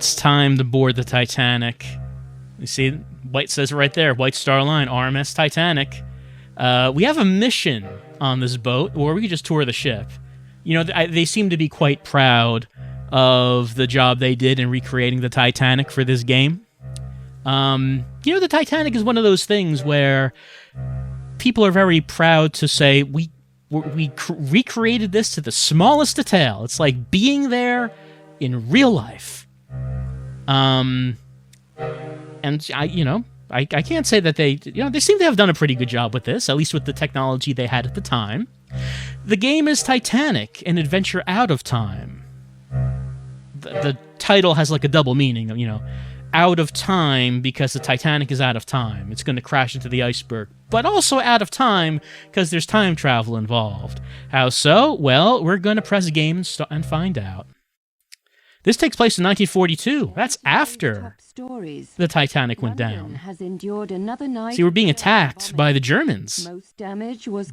It's time to board the Titanic. You see, White says it right there, White Star Line, RMS Titanic. We have a mission on this boat, or we could just tour the ship. You know, they seem to be quite proud of the job they did in recreating the Titanic for this game. You know, the Titanic is one of those things where people are very proud to say, we recreated this to the smallest detail. It's like being there in real life. And I can't say that they seem to have done a pretty good job with this, at least with the technology they had at the time. The game is Titanic, an adventure out of time. The title has like a double meaning, out of time because the Titanic is out of time. It's going to crash into the iceberg. But also out of time because there's time travel involved. How so? Well, we're going to press game and find out. This takes place in 1942. That's after the Titanic went down. See, we're being attacked by the Germans.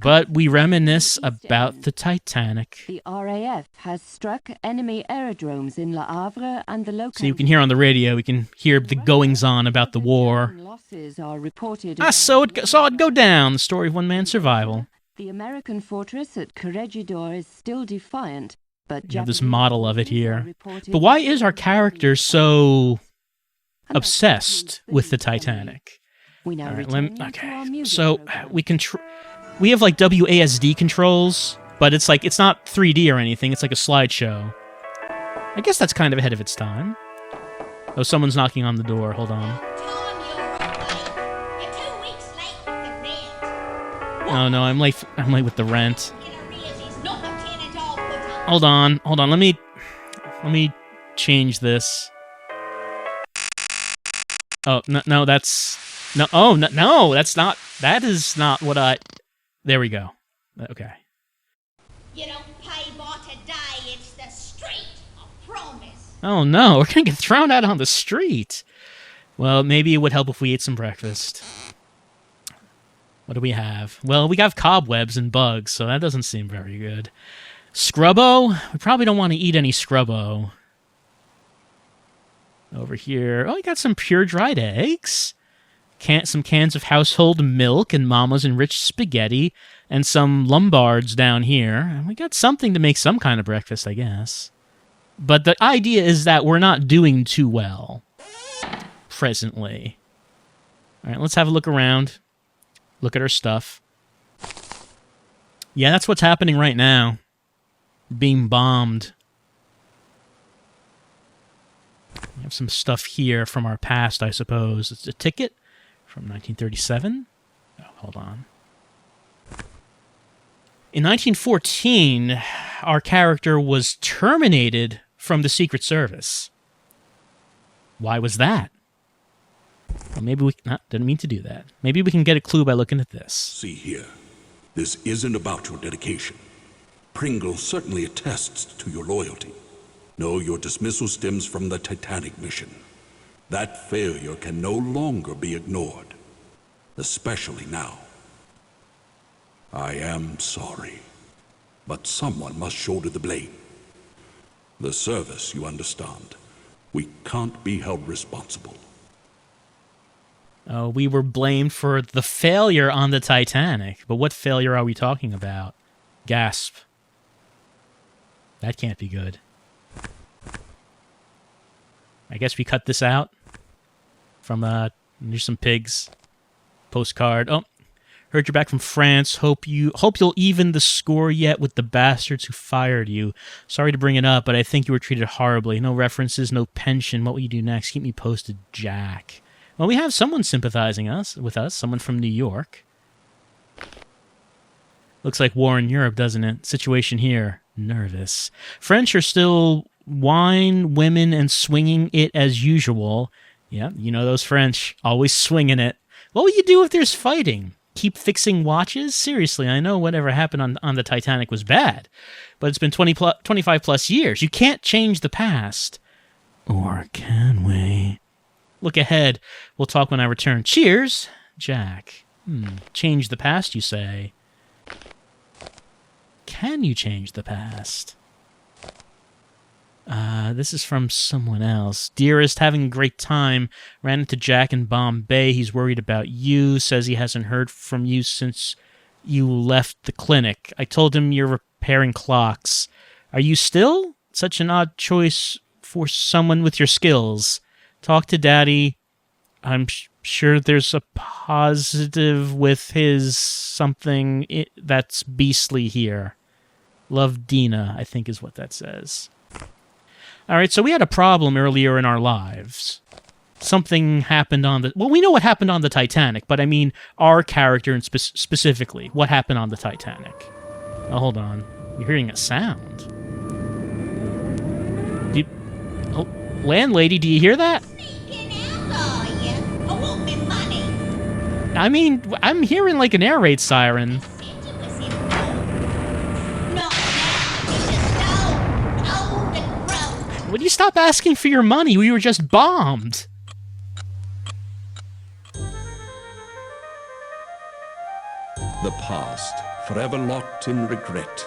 But we reminisce about the Titanic. The RAF has struck enemy aerodromes in Le Havre and the local. So you can hear on the radio, we can hear the goings-on about the war. I saw it go down, the story of one man's survival. The American fortress at Corregidor is still defiant. But you have this model of it here. But why is our character so obsessed with the Titanic? Okay, so we have like WASD controls, but it's not 3D or anything. It's like a slideshow. I guess that's kind of ahead of its time. Oh, someone's knocking on the door. Hold on. Oh no, I'm late with the rent. Hold on. Let me change this. Oh, no, that's no. Oh, no, that's not. That is not what I. There we go. Okay. You don't pay more today. It's the street. I promise. Oh no, we're gonna get thrown out on the street. Well, maybe it would help if we ate some breakfast. What do we have? Well, we have cobwebs and bugs, so that doesn't seem very good. Scrubbo? We probably don't want to eat any scrubbo. Over here. Oh, you got some pure dried eggs. Some cans of household milk and Mama's enriched spaghetti. And some Lombards down here. And we got something to make some kind of breakfast, I guess. But the idea is that we're not doing too well. Presently. Alright, let's have a look around. Look at our stuff. Yeah, that's what's happening right now. Being bombed. We have some stuff here from our past, I suppose. It's a ticket from 1937. Oh, hold on. In 1914, our character was terminated from the Secret Service. Why was that? Well, maybe we... didn't mean to do that. Maybe we can get a clue by looking at this. See here. This isn't about your dedication. Pringle certainly attests to your loyalty. No, your dismissal stems from the Titanic mission. That failure can no longer be ignored, especially now. I am sorry, but someone must shoulder the blame. The service, you understand. We can't be held responsible. Oh, we were blamed for the failure on the Titanic. But what failure are we talking about? Gasp. That can't be good. I guess we cut this out from, there's some pigs. Postcard. Oh, heard you're back from France. Hope you'll even the score yet with the bastards who fired you. Sorry to bring it up, but I think you were treated horribly. No references, no pension. What will you do next? Keep me posted, Jack. Well, we have someone sympathizing with us. Someone from New York. Looks like war in Europe, doesn't it? Situation here. Nervous. French are still wine, women, and swinging it as usual. Yeah, you know those French. Always swinging it. What will you do if there's fighting? Keep fixing watches? Seriously, I know whatever happened on the Titanic was bad. But it's been 25 plus years. You can't change the past. Or can we? Look ahead. We'll talk when I return. Cheers, Jack. Change the past, you say? Can you change the past? This is from someone else. Dearest, having a great time. Ran into Jack in Bombay. He's worried about you. Says he hasn't heard from you since you left the clinic. I told him you're repairing clocks. Are you still? Such an odd choice for someone with your skills. Talk to Daddy. I'm sure there's a positive with his something that's beastly here. Love, Dina, I think is what that says. All right, so we had a problem earlier in our lives. Something happened on the... Well, we know what happened on the Titanic, but I mean our character and specifically, what happened on the Titanic. Oh, hold on. You're hearing a sound. Landlady, do you hear that? Sneaking out, are you? I want me money. I mean, I'm hearing like an air raid siren. Said you was in Rome. Not now. You just stole. Old and grown. Would you stop asking for your money? We were just bombed. The past, forever locked in regret.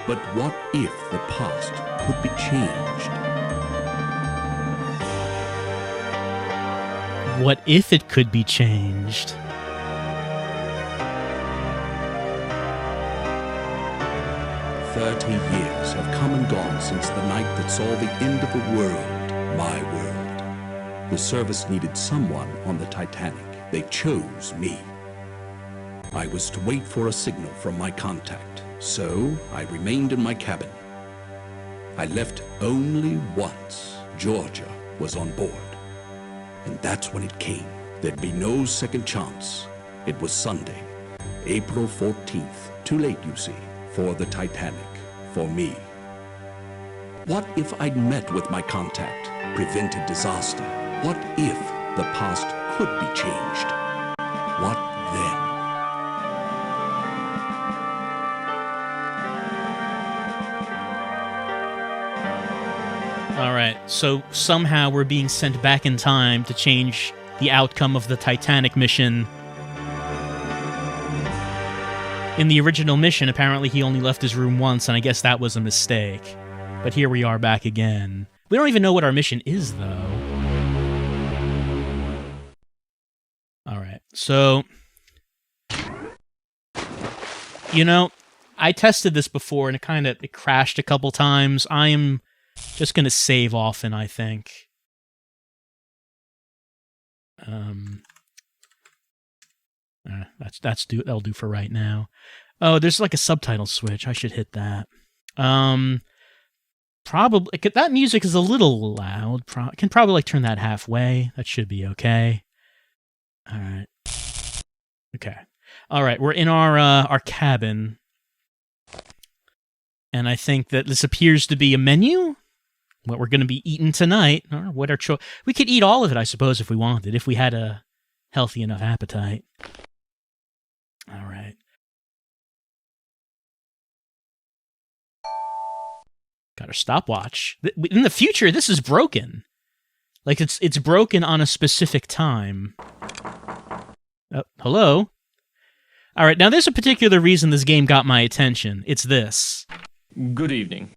But what if the past could be changed? What if it could be changed? "30 years have come and gone since the night that saw the end of the world, my world. The service needed someone on the Titanic. They chose me. I was to wait for a signal from my contact, so I remained in my cabin. I left only once Georgia was on board. And that's when it came. There'd be no second chance. It was Sunday, April 14th. Too late, you see, for the Titanic, for me. What if I'd met with my contact, prevented disaster? What if the past could be changed? What then? All right, so somehow we're being sent back in time to change the outcome of the Titanic mission. In the original mission, apparently he only left his room once, and I guess that was a mistake. But here we are back again. We don't even know what our mission is, though. All right, so... You know, I tested this before, and it crashed a couple times. I am... just gonna save often, I think. That'll do for right now. Oh, there's like a subtitle switch. I should hit that. Probably that music is a little loud. Can probably like turn that halfway. That should be okay. All right. Okay. All right. We're in our cabin, and I think that this appears to be a menu. What we're going to be eating tonight, or what our we could eat all of it, I suppose, if we wanted, if we had a healthy enough appetite. All right. Got our stopwatch. In the future, this is broken. Like it's broken on a specific time. Oh, hello. All right. Now, there's a particular reason this game got my attention. It's this. Good evening.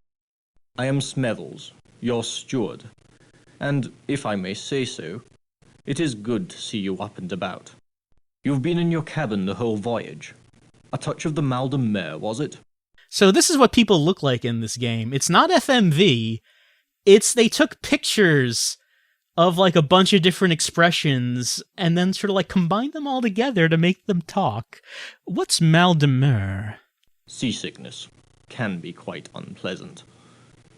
I am Smethels, your steward, and, if I may say so, it is good to see you up and about. You've been in your cabin the whole voyage. A touch of the mal de mer, was it? So this is what people look like in this game. It's not FMV. They took pictures of like a bunch of different expressions and then sort of like combined them all together to make them talk. What's mal de mer? Seasickness can be quite unpleasant,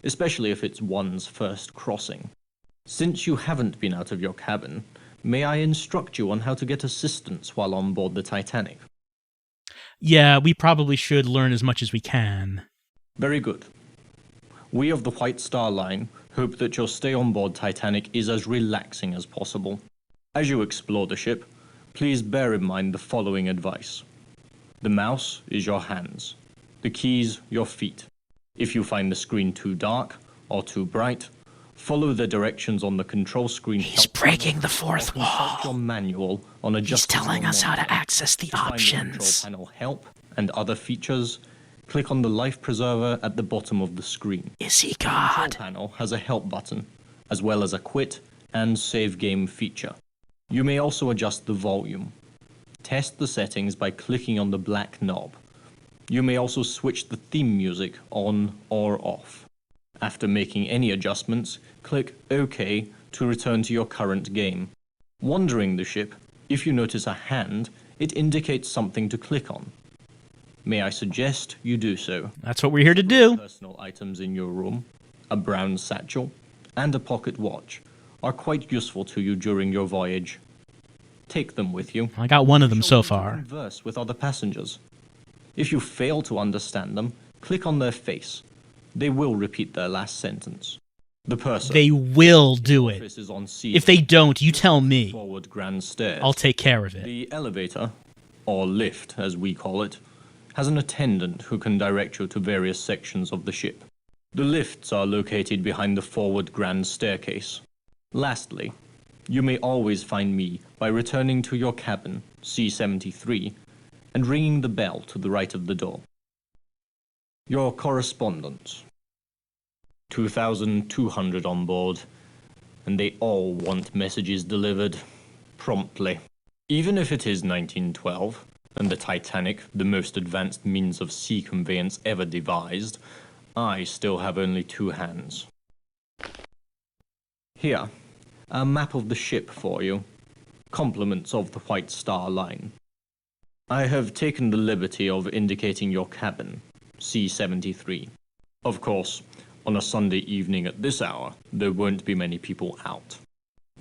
especially if it's one's first crossing. Since you haven't been out of your cabin, may I instruct you on how to get assistance while on board the Titanic? Yeah, we probably should learn as much as we can. Very good. We of the White Star Line hope that your stay on board Titanic is as relaxing as possible. As you explore the ship, please bear in mind the following advice. The mouse is your hands, the keys your feet. If you find the screen too dark or too bright, follow the directions on the control screen. He's breaking the fourth wall. Your manual on He's telling us how to access the options. Control panel help and other features, click on the life preserver at the bottom of the screen. Is he The control God? panel has a help button, as well as a quit and save game feature. You may also adjust the volume. Test the settings by clicking on the black knob. You may also switch the theme music on or off. After making any adjustments, click OK to return to your current game. Wandering the ship, if you notice a hand, it indicates something to click on. May I suggest you do so? That's what we're here to do. Personal items in your room, a brown satchel, and a pocket watch are quite useful to you during your voyage. Take them with you. I got one of them so Show them to far. Converse with other passengers. If you fail to understand them, click on their face. They will repeat their last sentence. The person. They will do it. Office is on C. If they don't, you tell me. Forward grand stairs. I'll take care of it. The elevator, or lift as we call it, has an attendant who can direct you to various sections of the ship. The lifts are located behind the forward grand staircase. Lastly, you may always find me by returning to your cabin, C-73, and ringing the bell to the right of the door. Your correspondence. 2,200 on board, and they all want messages delivered promptly. Even if it is 1912, and the Titanic, the most advanced means of sea conveyance ever devised, I still have only 2 hands. Here, a map of the ship for you. Compliments of the White Star Line. I have taken the liberty of indicating your cabin, C-73. Of course, on a Sunday evening at this hour, there won't be many people out.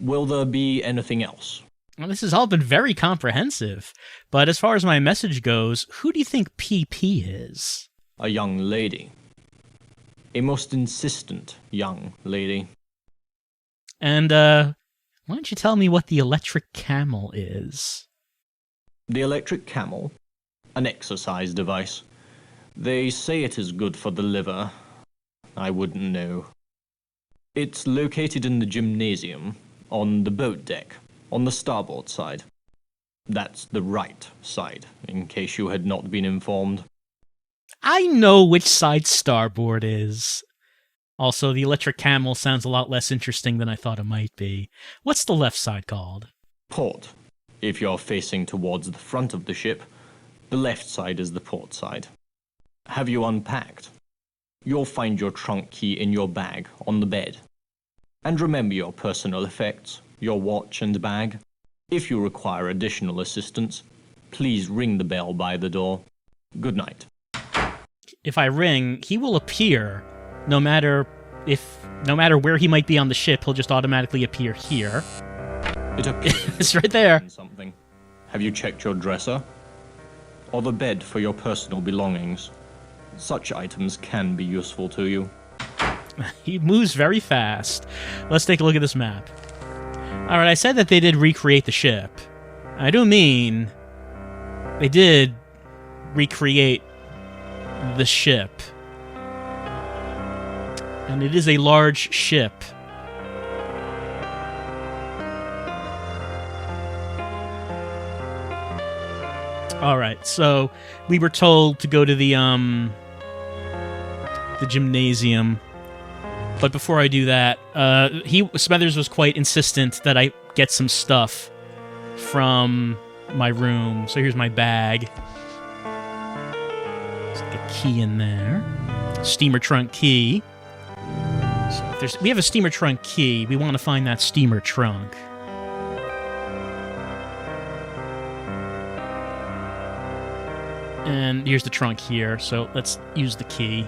Will there be anything else? Well, this has all been very comprehensive. But as far as my message goes, who do you think PP is? A young lady. A most insistent young lady. And, why don't you tell me what the electric camel is? The electric camel? An exercise device. They say it is good for the liver. I wouldn't know. It's located in the gymnasium, on the boat deck, on the starboard side. That's the right side, in case you had not been informed. I know which side starboard is. Also, the electric camel sounds a lot less interesting than I thought it might be. What's the left side called? Port. If you're facing towards the front of the ship, the left side is the port side. Have you unpacked? You'll find your trunk key in your bag on the bed. And remember your personal effects, your watch and bag. If you require additional assistance, please ring the bell by the door. Good night. If I ring, he will appear. No matter where he might be on the ship, he'll just automatically appear here. It appears It's right there. something. Have you checked your dresser? Or the bed for your personal belongings? Such items can be useful to you. He moves very fast. Let's take a look at this map. Alright, I said that they did recreate the ship. I do mean they did recreate the ship. And it is a large ship. Alright, so we were told to go to the gymnasium. But before I do that, Smethers was quite insistent that I get some stuff from my room. So here's my bag. Stick a key in there. Steamer trunk key. So if we have a steamer trunk key. We want to find that steamer trunk. And here's the trunk here, so let's use the key.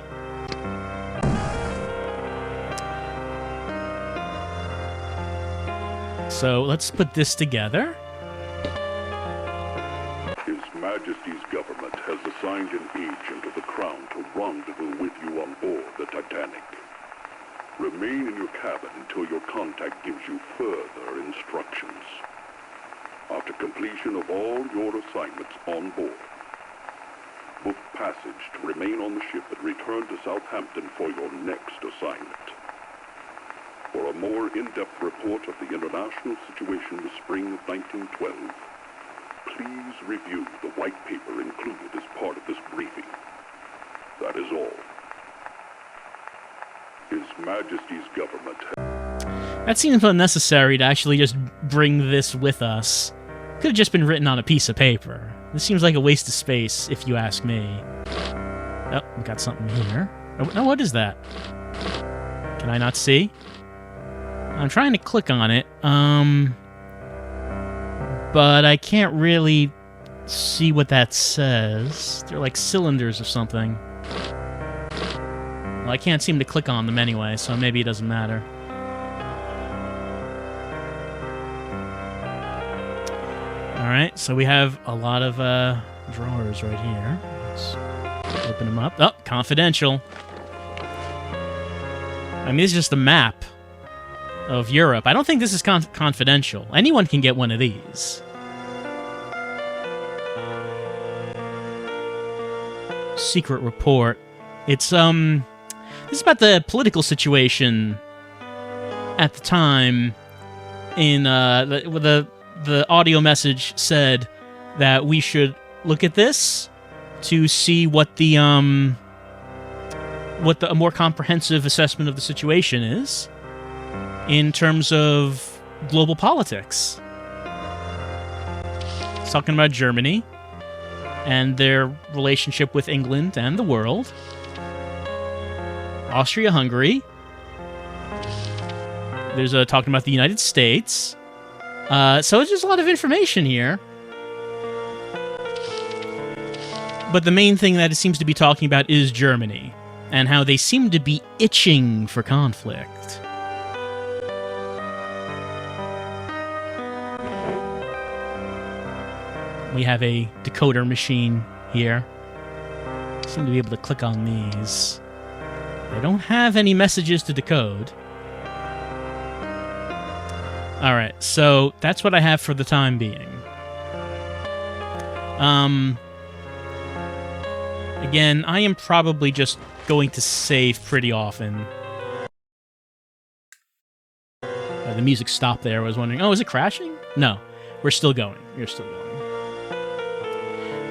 So let's put this together. His Majesty's government has assigned an agent of the Crown to rendezvous with you on board the Titanic. Remain in your cabin until your contact gives you further instructions. After completion of all your assignments on board, book passage to remain on the ship and return to Southampton for your next assignment. For a more in-depth report of the international situation in the spring of 1912, please review the white paper included as part of this briefing. That is all. His Majesty's government. That seems unnecessary to actually just bring this with us. Could have just been written on a piece of paper. This seems like a waste of space, if you ask me. Oh, we got something here. Oh, no, what is that? Can I not see? I'm trying to click on it, but I can't really see what that says. They're like cylinders or something. Well, I can't seem to click on them anyway, so maybe it doesn't matter. Alright, so we have a lot of drawers right here. Let's open them up. Oh, confidential. I mean, this is just a map of Europe. I don't think this is confidential. Anyone can get one of these. Secret report. It's, this is about the political situation at the time in, the audio message said that we should look at this to see what the a more comprehensive assessment of the situation is in terms of global politics. It's talking about Germany and their relationship with England and the world. Austria-Hungary. There's talking about the United States. So it's just a lot of information here. But the main thing that it seems to be talking about is Germany, and how they seem to be itching for conflict. We have a decoder machine here. Seem to be able to click on these. They don't have any messages to decode. Alright, so that's what I have for the time being. Again, I am probably just going to save pretty often. The music stopped there. I was wondering, oh, is it crashing? No, we're still going. You're still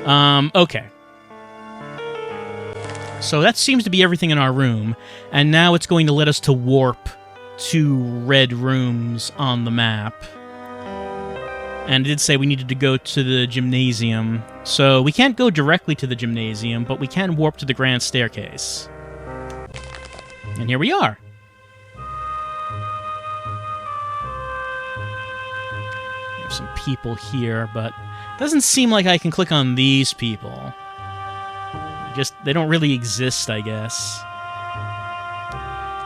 going. Okay. So that seems to be everything in our room, and now it's going to let us to warp to red rooms on the map. And it did say we needed to go to the gymnasium. So we can't go directly to the gymnasium, but we can warp to the grand staircase. And here we are. There's some people here, but it doesn't seem like I can click on these people. They don't really exist, I guess.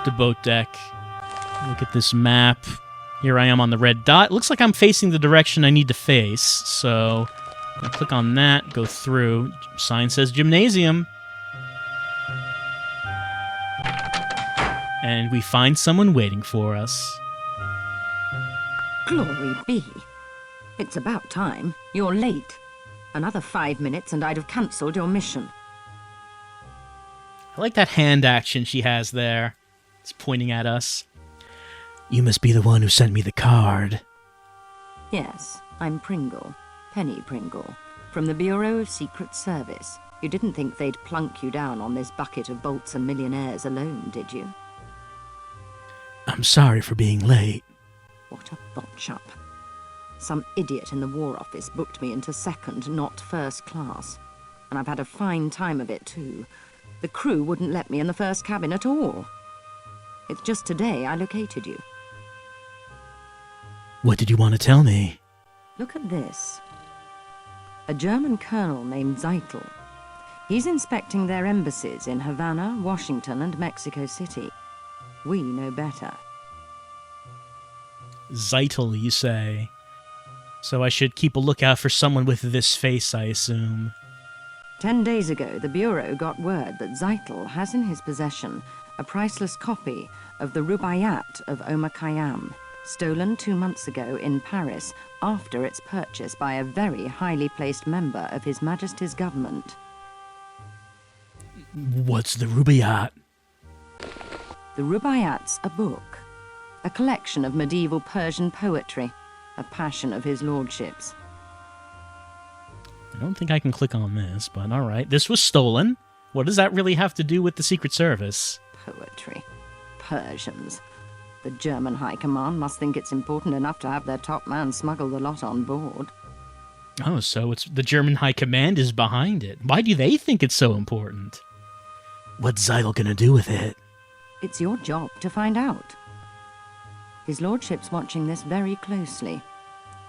The boat deck. Look at this map. Here I am on the red dot. Looks like I'm facing the direction I need to face, so I'm going to click on that, go through. Sign says gymnasium. And we find someone waiting for us. Glory be. It's about time. You're late. Another 5 minutes and I'd have cancelled your mission. I like that hand action she has there. It's pointing at us. You must be the one who sent me the card. Yes, I'm Pringle. Penny Pringle. From the Bureau of Secret Service. You didn't think they'd plunk you down on this bucket of bolts and millionaires alone, did you? I'm sorry for being late. What a botch up. Some idiot in the War Office booked me into second, not first class. And I've had a fine time of it, too. The crew wouldn't let me in the first cabin at all. It's just today I located you. What did you want to tell me? Look at this. A German colonel named Zeitel. He's inspecting their embassies in Havana, Washington, and Mexico City. We know better. Zeitel, you say? So I should keep a lookout for someone with this face, I assume. 10 days ago, the Bureau got word that Zeitel has in his possession a priceless copy of the Rubaiyat of Omar Khayyam, stolen 2 months ago in Paris after its purchase by a very highly placed member of His Majesty's government. What's the Rubaiyat? The Rubaiyat's a book, a collection of medieval Persian poetry, a passion of his lordship's. I don't think I can click on this, but alright. This was stolen. What does that really have to do with the Secret Service? Poetry. Persians. The German High Command must think it's important enough to have their top man smuggle the lot on board. Oh, so it's the German High Command is behind it. Why do they think it's so important? What's Zeitel gonna do with it? It's your job to find out. His Lordship's watching this very closely.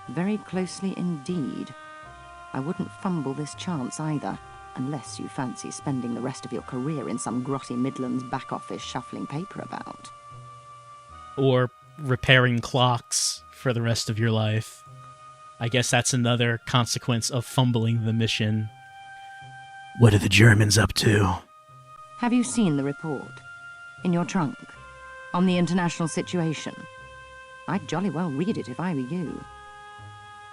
Very closely indeed. I wouldn't fumble this chance either, unless you fancy spending the rest of your career in some grotty Midlands back office shuffling paper about. Or repairing clocks for the rest of your life. I guess that's another consequence of fumbling the mission. What are the Germans up to? Have you seen the report? In your trunk? On the international situation? I'd jolly well read it if I were you.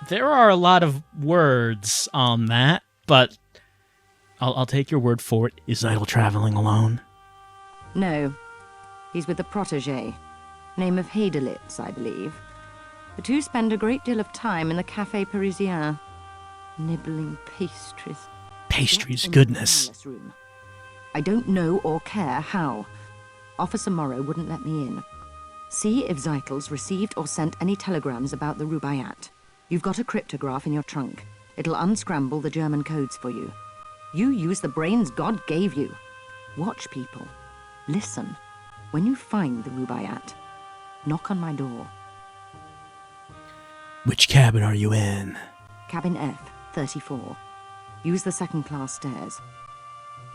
There are a lot of words on that, but I'll take your word for it. Is Zeitel traveling alone? No. He's with a protégé. Name of Heidelitz, I believe. The two spend a great deal of time in the Café Parisien, nibbling pastries. Pastries, Get into the goodness. wireless room. I don't know or care how. Officer Morrow wouldn't let me in. See if Zeitel's received or sent any telegrams about the Rubaiyat. You've got a cryptograph in your trunk. It'll unscramble the German codes for you. You use the brains God gave you. Watch people. Listen. When you find the Rubaiyat, knock on my door. Which cabin are you in? Cabin F, 34. Use the second-class stairs.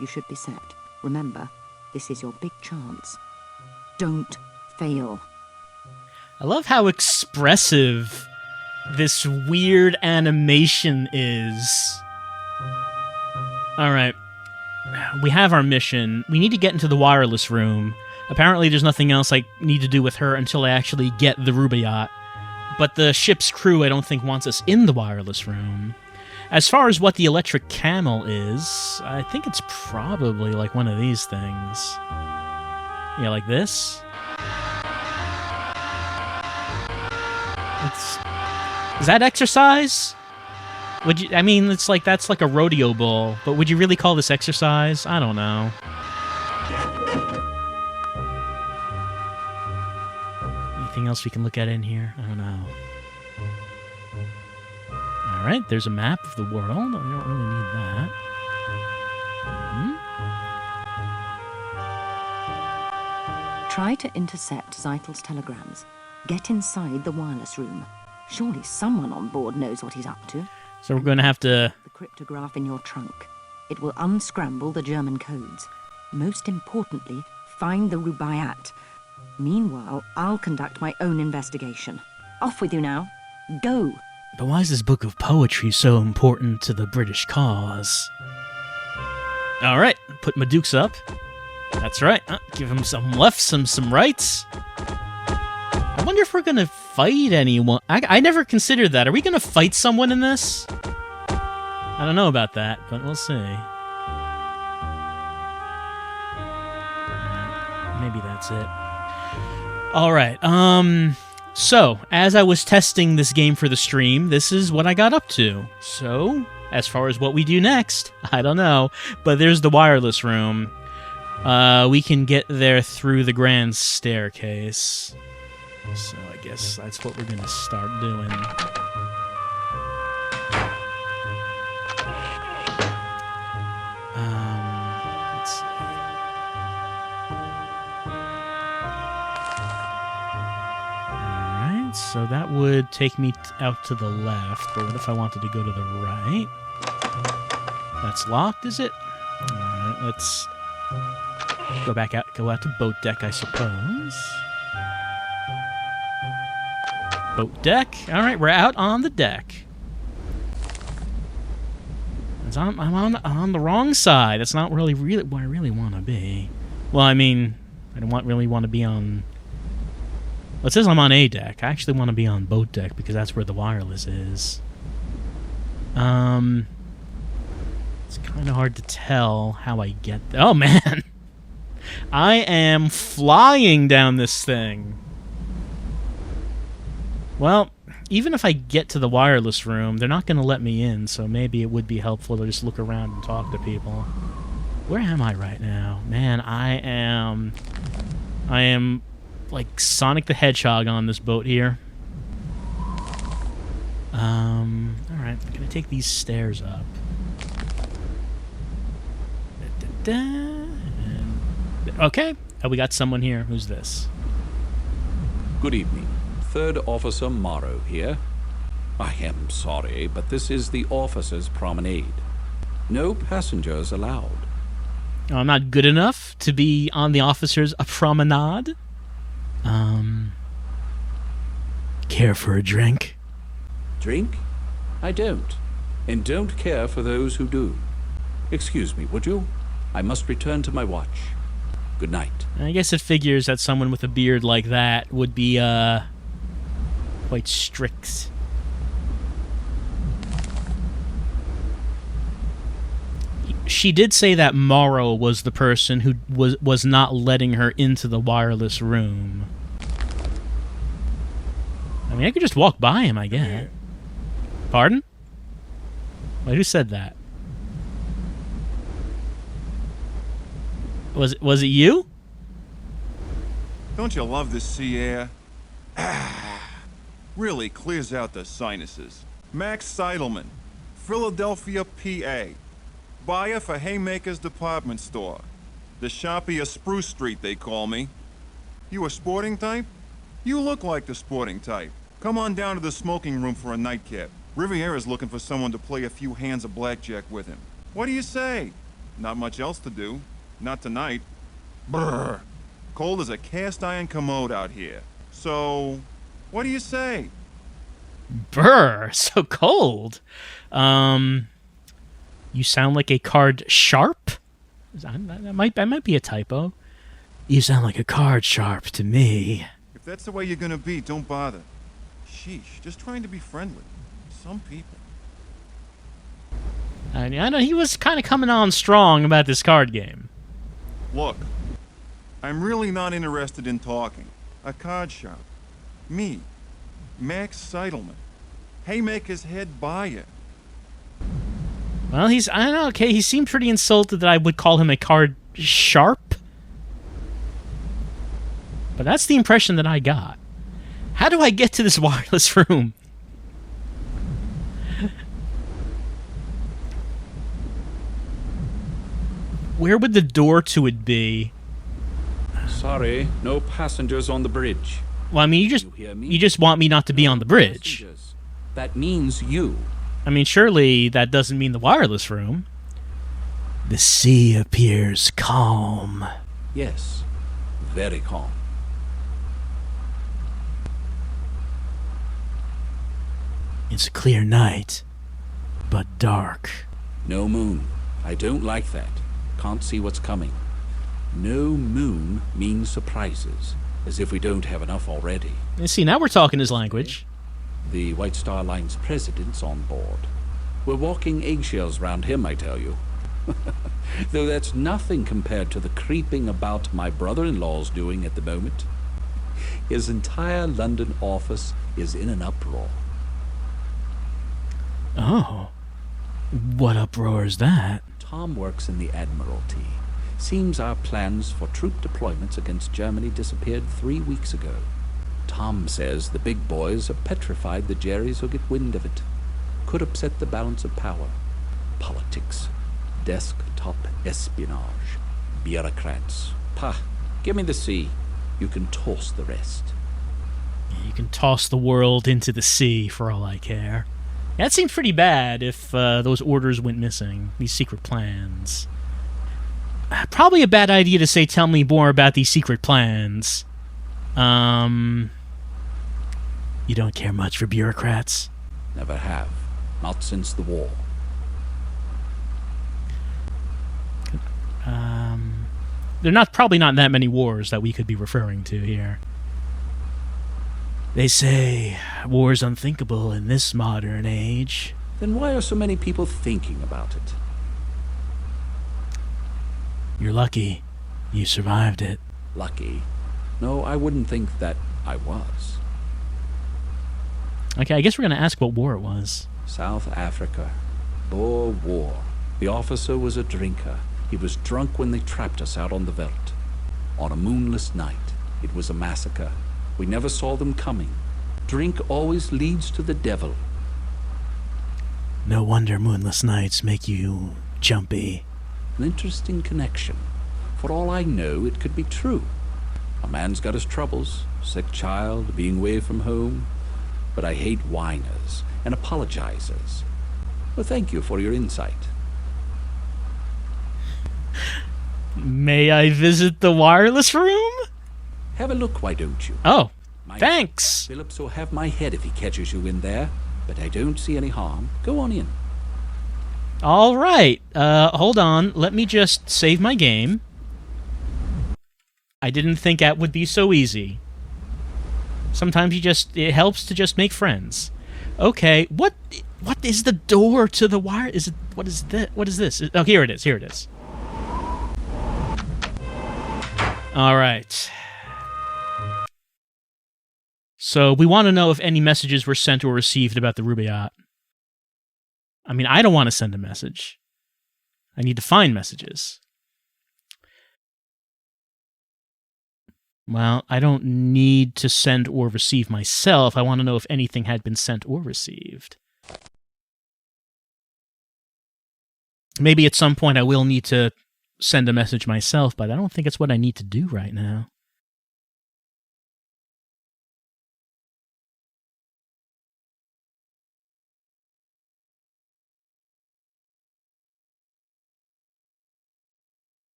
You should be set. Remember, this is your big chance. Don't fail. I love how expressive this weird animation is. Alright. We have our mission. We need to get into the wireless room. Apparently there's nothing else I need to do with her until I actually get the Rubaiyat. But the ship's crew, I don't think, wants us in the wireless room. As far as what the electric camel is, I think it's probably like one of these things. Yeah, like this. Is that exercise? Would you? I mean, it's like that's like a rodeo bull, but would you really call this exercise? I don't know. Anything else we can look at in here? I don't know. All right, there's a map of the world. I don't really need that. Try to intercept Zeitel's telegrams. Get inside the wireless room. Surely someone on board knows what he's up to. So we're going to have to... The cryptograph in your trunk. It will unscramble the German codes. Most importantly, find the Rubaiyat. Meanwhile, I'll conduct my own investigation. Off with you now. Go! But why is this book of poetry so important to the British cause? All right, put my dukes up. That's right. Give him some lefts, some rights. I wonder if we're gonna fight anyone. I never considered that. Are we gonna fight someone in this? I don't know about that, but we'll see. Maybe that's it. All right. So, as I was testing this game for the stream, this is what I got up to. So, as far as what we do next, I don't know. But there's the wireless room. We can get there through the grand staircase. So, I guess that's what we're going to start doing. Let's see. So that would take me out to the left, but what if I wanted to go to the right? That's locked, is it? Alright, let's go back out, go out to boat deck, I suppose. Boat deck. Alright, we're out on the deck. I'm on the wrong side. That's not really where I really want to be. Well, I mean, I don't really want to be on... Well, it says I'm on A deck. I actually want to be on boat deck because that's where the wireless is. It's kind of hard to tell how I get there. Oh, man! I am flying down this thing. Well, even if I get to the wireless room, they're not going to let me in, so maybe it would be helpful to just look around and talk to people. Where am I right now? Man, I am like Sonic the Hedgehog on this boat here. Alright, I'm gonna take these stairs up. Okay, we got someone here. Who's this? Good evening. Third Officer Morrow here. I am sorry, but this is the officers' promenade. No passengers allowed. Oh, I'm not good enough to be on the officers' promenade. Care for a drink? Drink? I don't. And don't care for those who do. Excuse me, would you? I must return to my watch. Good night. I guess it figures that someone with a beard like that would be, quite strict. She did say that Morrow was the person who was not letting her into the wireless room. I mean, I could just walk by him, I guess. Pardon? Wait, who said that? Was it you? Don't you love the sea air? Really clears out the sinuses. Max Seidelman, Philadelphia, PA. Buyer for Haymaker's department store. The shoppy of Spruce Street, they call me. You a sporting type? You look like the sporting type. Come on down to the smoking room for a nightcap. Riviera's looking for someone to play a few hands of blackjack with him. What do you say? Not much else to do. Not tonight. Brr. Cold as a cast iron commode out here. So, what do you say? Brr, so cold. You sound like a card sharp? That might be a typo. You sound like a card sharp to me. If that's the way you're gonna be, don't bother. Sheesh, just trying to be friendly. Some people. I know he was kind of coming on strong about this card game. Look, I'm really not interested in talking. A card shop. Me, Max Seidelman, Haymaker's head buyer. Well, I don't know, okay, he seemed pretty insulted that I would call him a card sharp. But that's the impression that I got. How do I get to this wireless room? Where would the door to it be? Sorry, no passengers on the bridge. Well, I mean, you just want me not to be on the bridge. Passengers. That means you. I mean, surely that doesn't mean the wireless room. The sea appears calm. Yes, very calm. It's a clear night, but dark. No moon. I don't like that. Can't see what's coming. No moon means surprises, as if we don't have enough already. You see, now we're talking his language. The White Star Line's president's on board. We're walking eggshells round him, I tell you. Though that's nothing compared to the creeping about my brother-in-law's doing at the moment. His entire London office is in an uproar. Oh. What uproar is that? Tom works in the Admiralty. Seems our plans for troop deployments against Germany disappeared 3 weeks ago. Tom says the big boys are petrified the Jerrys will get wind of it. Could upset the balance of power. Politics. Desktop espionage. Bureaucrats. Pah, give me the sea. You can toss the rest. You can toss the world into the sea for all I care. That seemed pretty bad if those orders went missing. These secret plans. Probably a bad idea to say, tell me more about these secret plans. You don't care much for bureaucrats? Never have. Not since the war. There are probably not that many wars that we could be referring to here. They say war's unthinkable in this modern age. Then why are so many people thinking about it? You're lucky. You survived it. Lucky? No, I wouldn't think that I was. Okay, I guess we're going to ask what war it was. South Africa. Boer War. The officer was a drinker. He was drunk when they trapped us out on the veldt. On a moonless night, it was a massacre. We never saw them coming. Drink always leads to the devil. No wonder moonless nights make you jumpy. An interesting connection. For all I know, it could be true. A man's got his troubles, sick child, being away from home. But I hate whiners and apologizers. Well, thank you for your insight. May I visit the wireless room? Have a look, why don't you? Oh, My thanks. Phillips will have my head if he catches you in there, but I don't see any harm. Go on in. All right. Hold on. Let me just save my game. I didn't think that would be so easy. Sometimes it helps to just make friends. Okay, what is the door to the wire? What is this? Oh, here it is. All right. So we want to know if any messages were sent or received about the Rubaiyat. I mean, I don't want to send a message. I need to find messages. Well, I don't need to send or receive myself. I want to know if anything had been sent or received. Maybe at some point I will need to send a message myself, but I don't think it's what I need to do right now.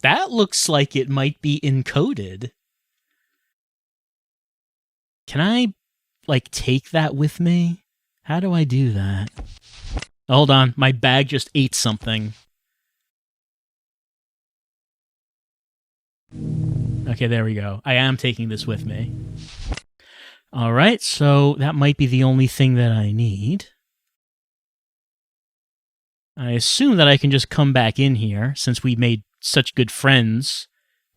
That looks like it might be encoded. Can I, take that with me? How do I do that? Hold on, my bag just ate something. Okay, there we go. I am taking this with me. Alright, so that might be the only thing that I need. I assume that I can just come back in here, since we made such good friends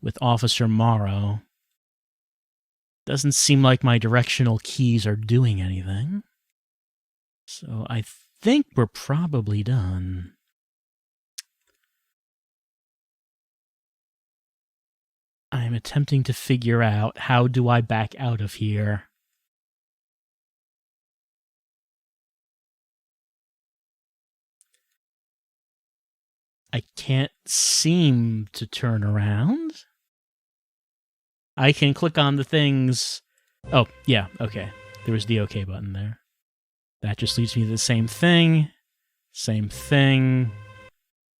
with Officer Morrow. Doesn't seem like my directional keys are doing anything. So I think we're probably done. I'm attempting to figure out how do I back out of here. I can't seem to turn around. I can click on the things. Oh, yeah, okay. There was the OK button there. That just leads me to the same thing. Same thing.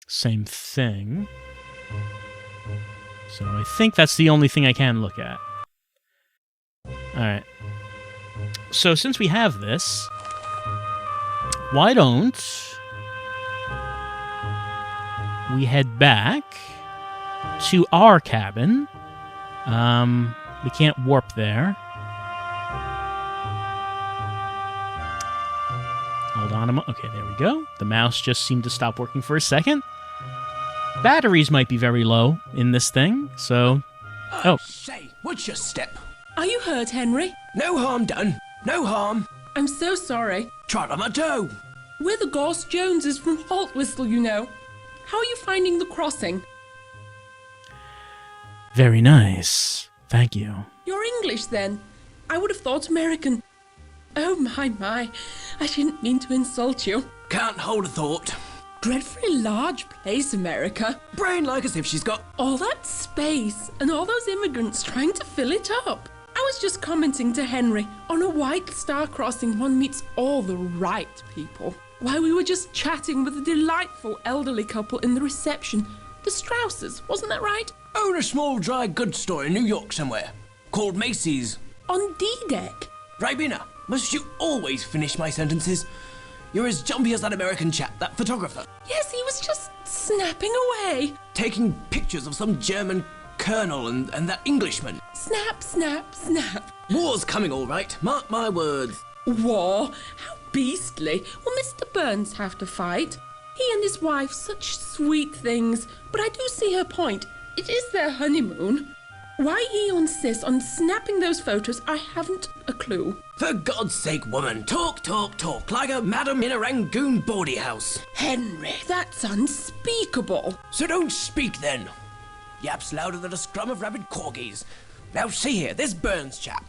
Same thing. So I think that's the only thing I can look at. Alright. So since we have this, why don't we head back to our cabin? We can't warp there. Hold on a moment. Okay, there we go. The mouse just seemed to stop working for a second. Batteries might be very low in this thing, so... Oh. Say, what's your step? Are you hurt, Henry? No harm done. No harm. I'm so sorry. Trot on my toe. We're the Ghost Joneses from Halt Whistle, you know. How are you finding the crossing? Very nice. Thank you. You're English, then? I would have thought American. Oh, my. I didn't mean to insult you. Can't hold a thought. Dreadfully large place, America. Brain like as if she's got... All that space and all those immigrants trying to fill it up. I was just commenting to Henry, on a White Star crossing one meets all the right people. While we were just chatting with a delightful elderly couple in the reception. The Strausses, wasn't that right? Own a small dry goods store in New York somewhere. Called Macy's. On D-Deck. Ribena, must you always finish my sentences? You're as jumpy as that American chap, that photographer. Yes, he was just snapping away. Taking pictures of some German colonel and that Englishman. Snap, snap, snap. War's coming all right, mark my words. War? How beastly. Will Mr. Burns have to fight? He and his wife, such sweet things. But I do see her point. It is their honeymoon. Why he insists on snapping those photos, I haven't a clue. For God's sake, woman, talk, talk, talk, like a madam in a Rangoon bawdy house. Henry, that's unspeakable. So don't speak then. Yaps louder than a scrum of rabid corgis. Now see here, this Burns chap.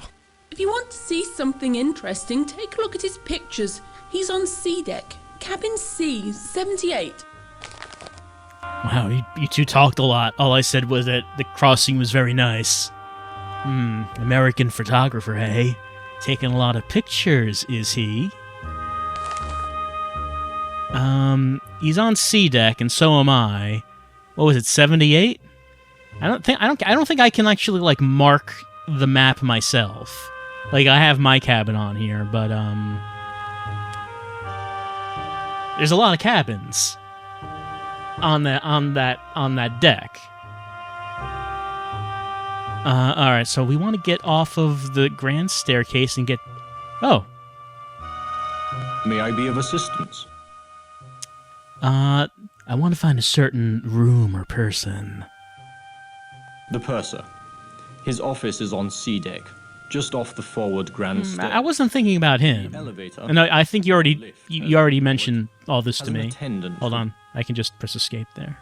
If you want to see something interesting, take a look at his pictures. He's on C deck, cabin C, 78. Wow, you two talked a lot. All I said was that the crossing was very nice. American photographer, hey? Taking a lot of pictures, is he? He's on C deck, and so am I. What was it, 78? I don't think I can actually like mark the map myself. Like I have my cabin on here, but there's a lot of cabins on that deck. All right, so we want to get off of the grand staircase and get. Oh. May I be of assistance? I want to find a certain room or person. The purser. His office is on C deck, just off the forward grand stair. I wasn't thinking about him. The elevator. And I think you already mentioned all this to Has an me. attendant. Hold on, I can just press escape there.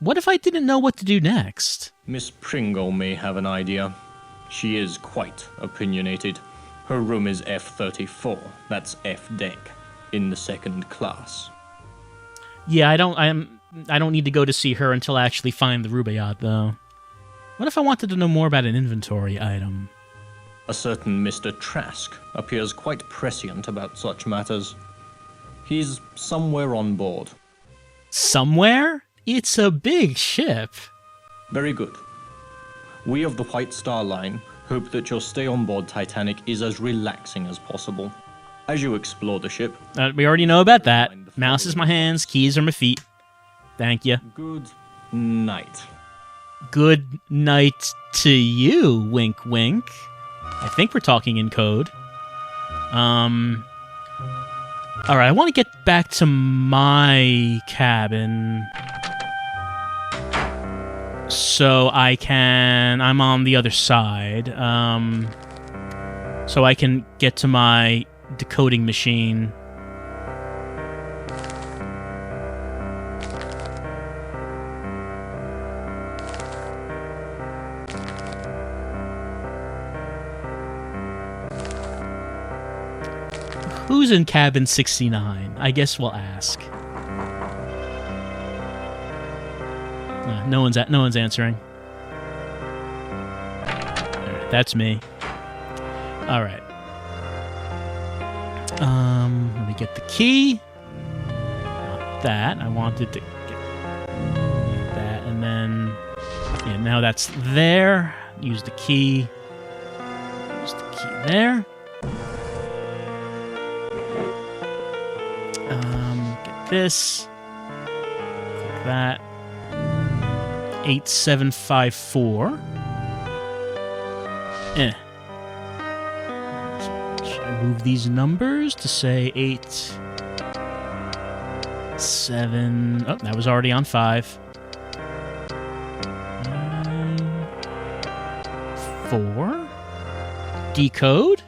What if I didn't know what to do next? Miss Pringle may have an idea. She is quite opinionated. Her room is F34. That's F deck, in the second class. Yeah, I don't need to go to see her until I actually find the Rubaiyat, though. What if I wanted to know more about an inventory item? A certain Mr. Trask appears quite prescient about such matters. He's somewhere on board. Somewhere? It's a big ship. Very good. We of the White Star Line hope that your stay on board Titanic is as relaxing as possible. As you explore the ship... We already know about that. Mouse is my hands, keys are my feet. Thank you. Good night. Good night to you, wink wink. I think we're talking in code. Alright, I want to get back to my cabin. So I'm on the other side. So I can get to my decoding machine. Who's in cabin 69? I guess we'll ask. No one's answering. That's me. All right. Let me get the key. Not that. I wanted to get that, and then yeah. Now that's there. Use the key. Use the key there. Get this. Click that. 8754. Should I move these numbers to say 8, 7? Oh, that was already on 5. 9, 4. Decode.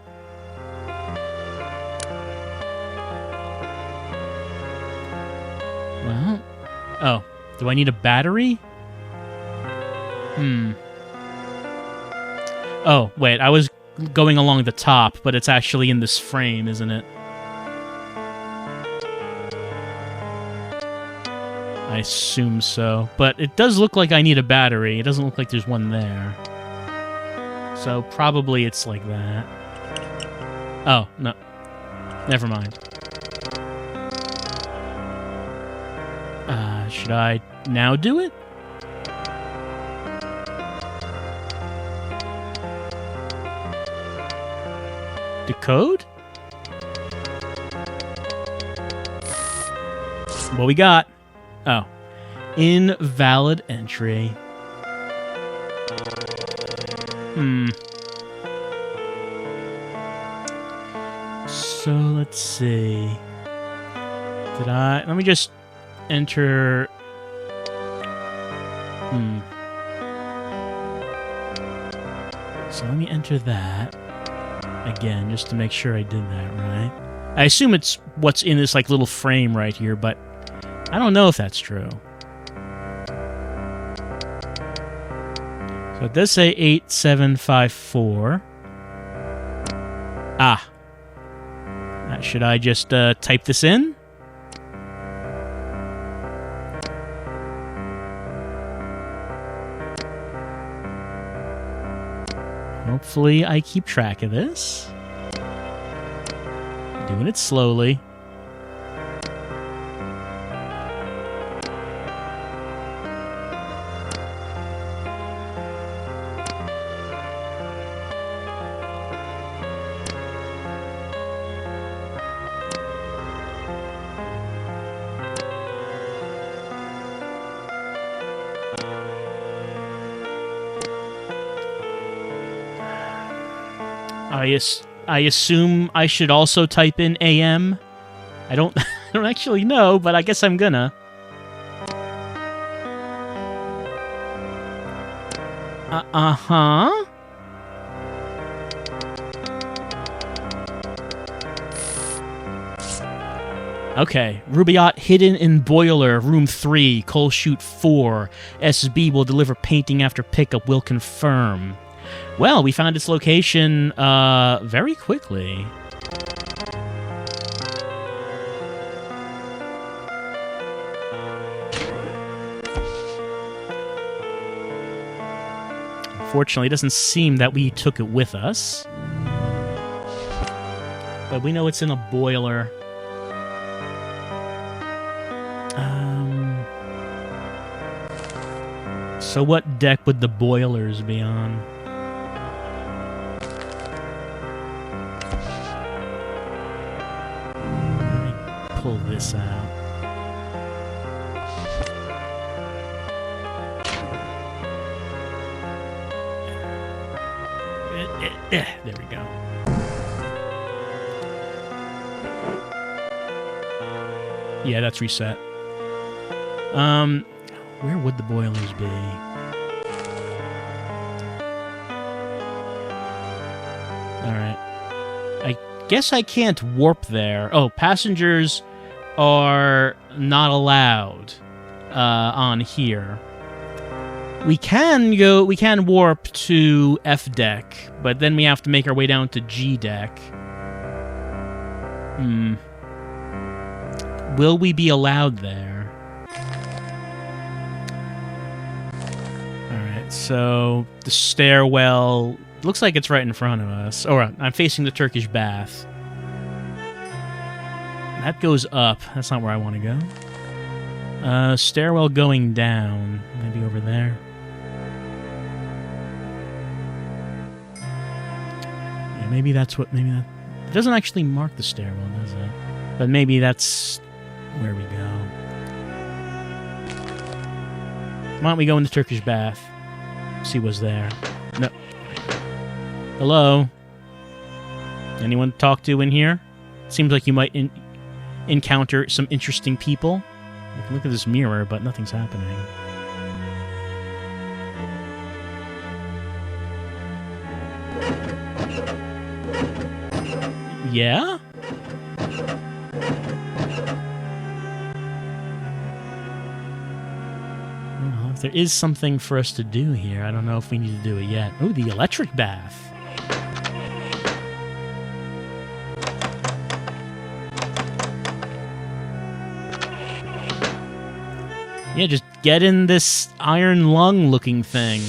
Well, oh, do I need a battery? Oh, wait, I was going along the top, but it's actually in this frame, isn't it? I assume so. But it does look like I need a battery. It doesn't look like there's one there. So probably it's like that. Oh, no. Never mind. Should I now do it? Decode? What we got? Oh. Invalid entry. So let's see. Let me just enter. So let me enter that again, just to make sure I did that right. I assume it's what's in this like little frame right here, but I don't know if that's true. So it does say 8754. Ah. Should I just type this in? Hopefully I keep track of this. Doing it slowly. I assume I should also type in AM. I don't actually know, but I guess I'm gonna. Uh-huh. Okay, Rubaiyat hidden in boiler, room 3, coal chute 4. SB will deliver painting after pickup, will confirm. Well, we found its location very quickly. Unfortunately, it doesn't seem that we took it with us. But we know it's in a boiler. So what deck would the boilers be on? Pull this out. There we go. Yeah, that's reset. Where would the boilers be? Alright. I guess I can't warp there. Oh, passengers are not allowed on here. We can warp to F deck, but then we have to make our way down to G deck. Will we be allowed there? Alright, so the stairwell looks like it's right in front of us. Alright, I'm facing the Turkish bath. That goes up. That's not where I want to go. Stairwell going down. Maybe over there. Yeah, maybe that's what... Maybe that... It doesn't actually mark the stairwell, does it? But maybe that's where we go. Why don't we go in the Turkish bath? See what's there. No. Hello? Anyone to talk to in here? Seems like you might encounter some interesting people. You can look at this mirror, but nothing's happening. Yeah? Well, if there is something for us to do here, I don't know if we need to do it yet. Oh, the electric bath. Yeah, just get in this iron lung looking thing.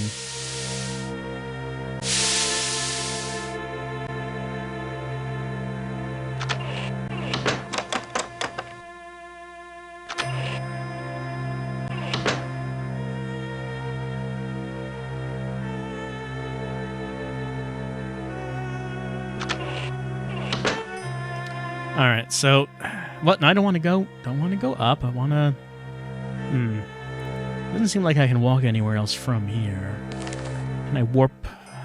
All right, so what? No, I don't want to go. Don't want to go up. I want to. Doesn't seem like I can walk anywhere else from here. Can I warp?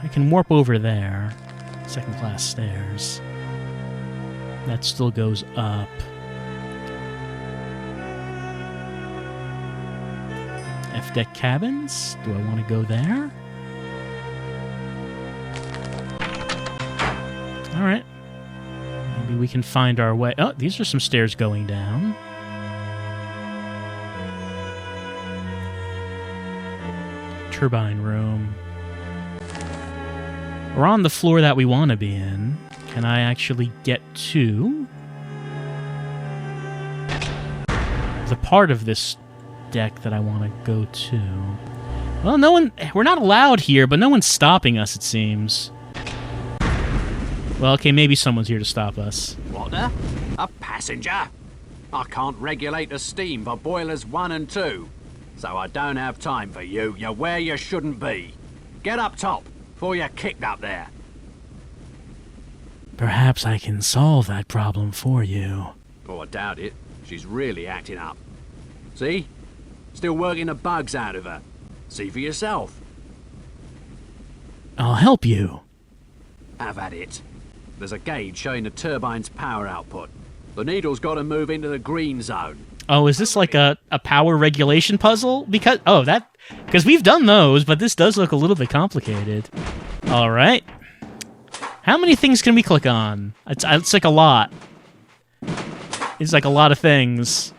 I can warp over there. Second class stairs. That still goes up. F deck cabins. Do I want to go there? Alright. Maybe we can find our way. Oh, these are some stairs going down. Turbine room. We're on the floor that we want to be in. Can I actually get to the part of this deck that I want to go to? Well, we're not allowed here, but no one's stopping us, it seems. Well, okay, maybe someone's here to stop us. What the? A passenger? I can't regulate the steam for boilers 1 and 2. So I don't have time for you. You're where you shouldn't be. Get up top, before you're kicked up there. Perhaps I can solve that problem for you. Oh, I doubt it. She's really acting up. See? Still working the bugs out of her. See for yourself. I'll help you. Have at it. There's a gauge showing the turbine's power output. The needle's got to move into the green zone. Oh, is this like a power regulation puzzle? Because we've done those, but this does look a little bit complicated. All right. How many things can we click on? It's like a lot. It's like a lot of things.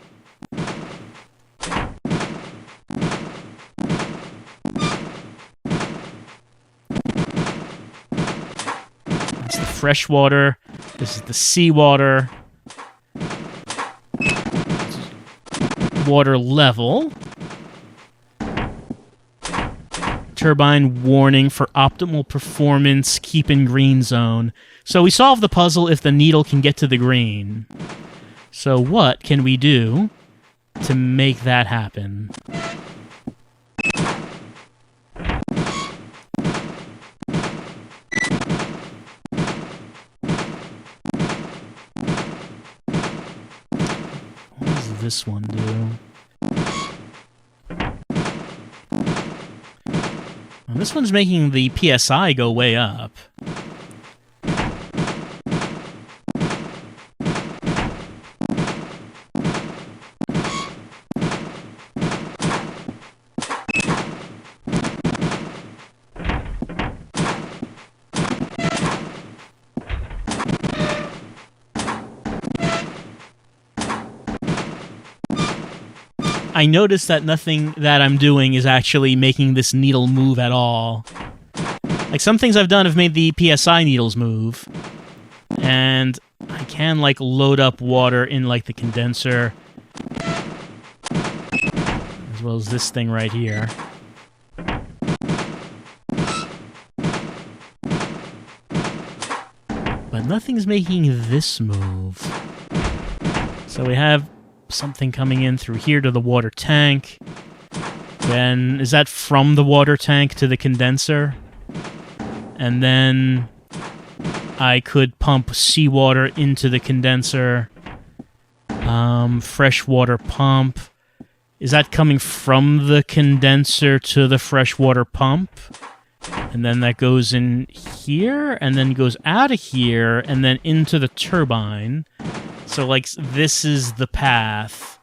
It's the fresh water. This is the seawater. Water level. Turbine warning for optimal performance. Keep in green zone. So we solve the puzzle if the needle can get to the green. So what can we do to make that happen? What does this one do? Well, this one's making the PSI go way up. I noticed that nothing that I'm doing is actually making this needle move at all. Like, some things I've done have made the PSI needles move. And I can, like, load up water in, like, the condenser. As well as this thing right here. But nothing's making this move. So we have something coming in through here to the water tank. Then, is that from the water tank to the condenser? And then I could pump seawater into the condenser. Freshwater pump. Is that coming from the condenser to the freshwater pump? And then that goes in here, and then goes out of here, and then into the turbine. So, like, this is the path.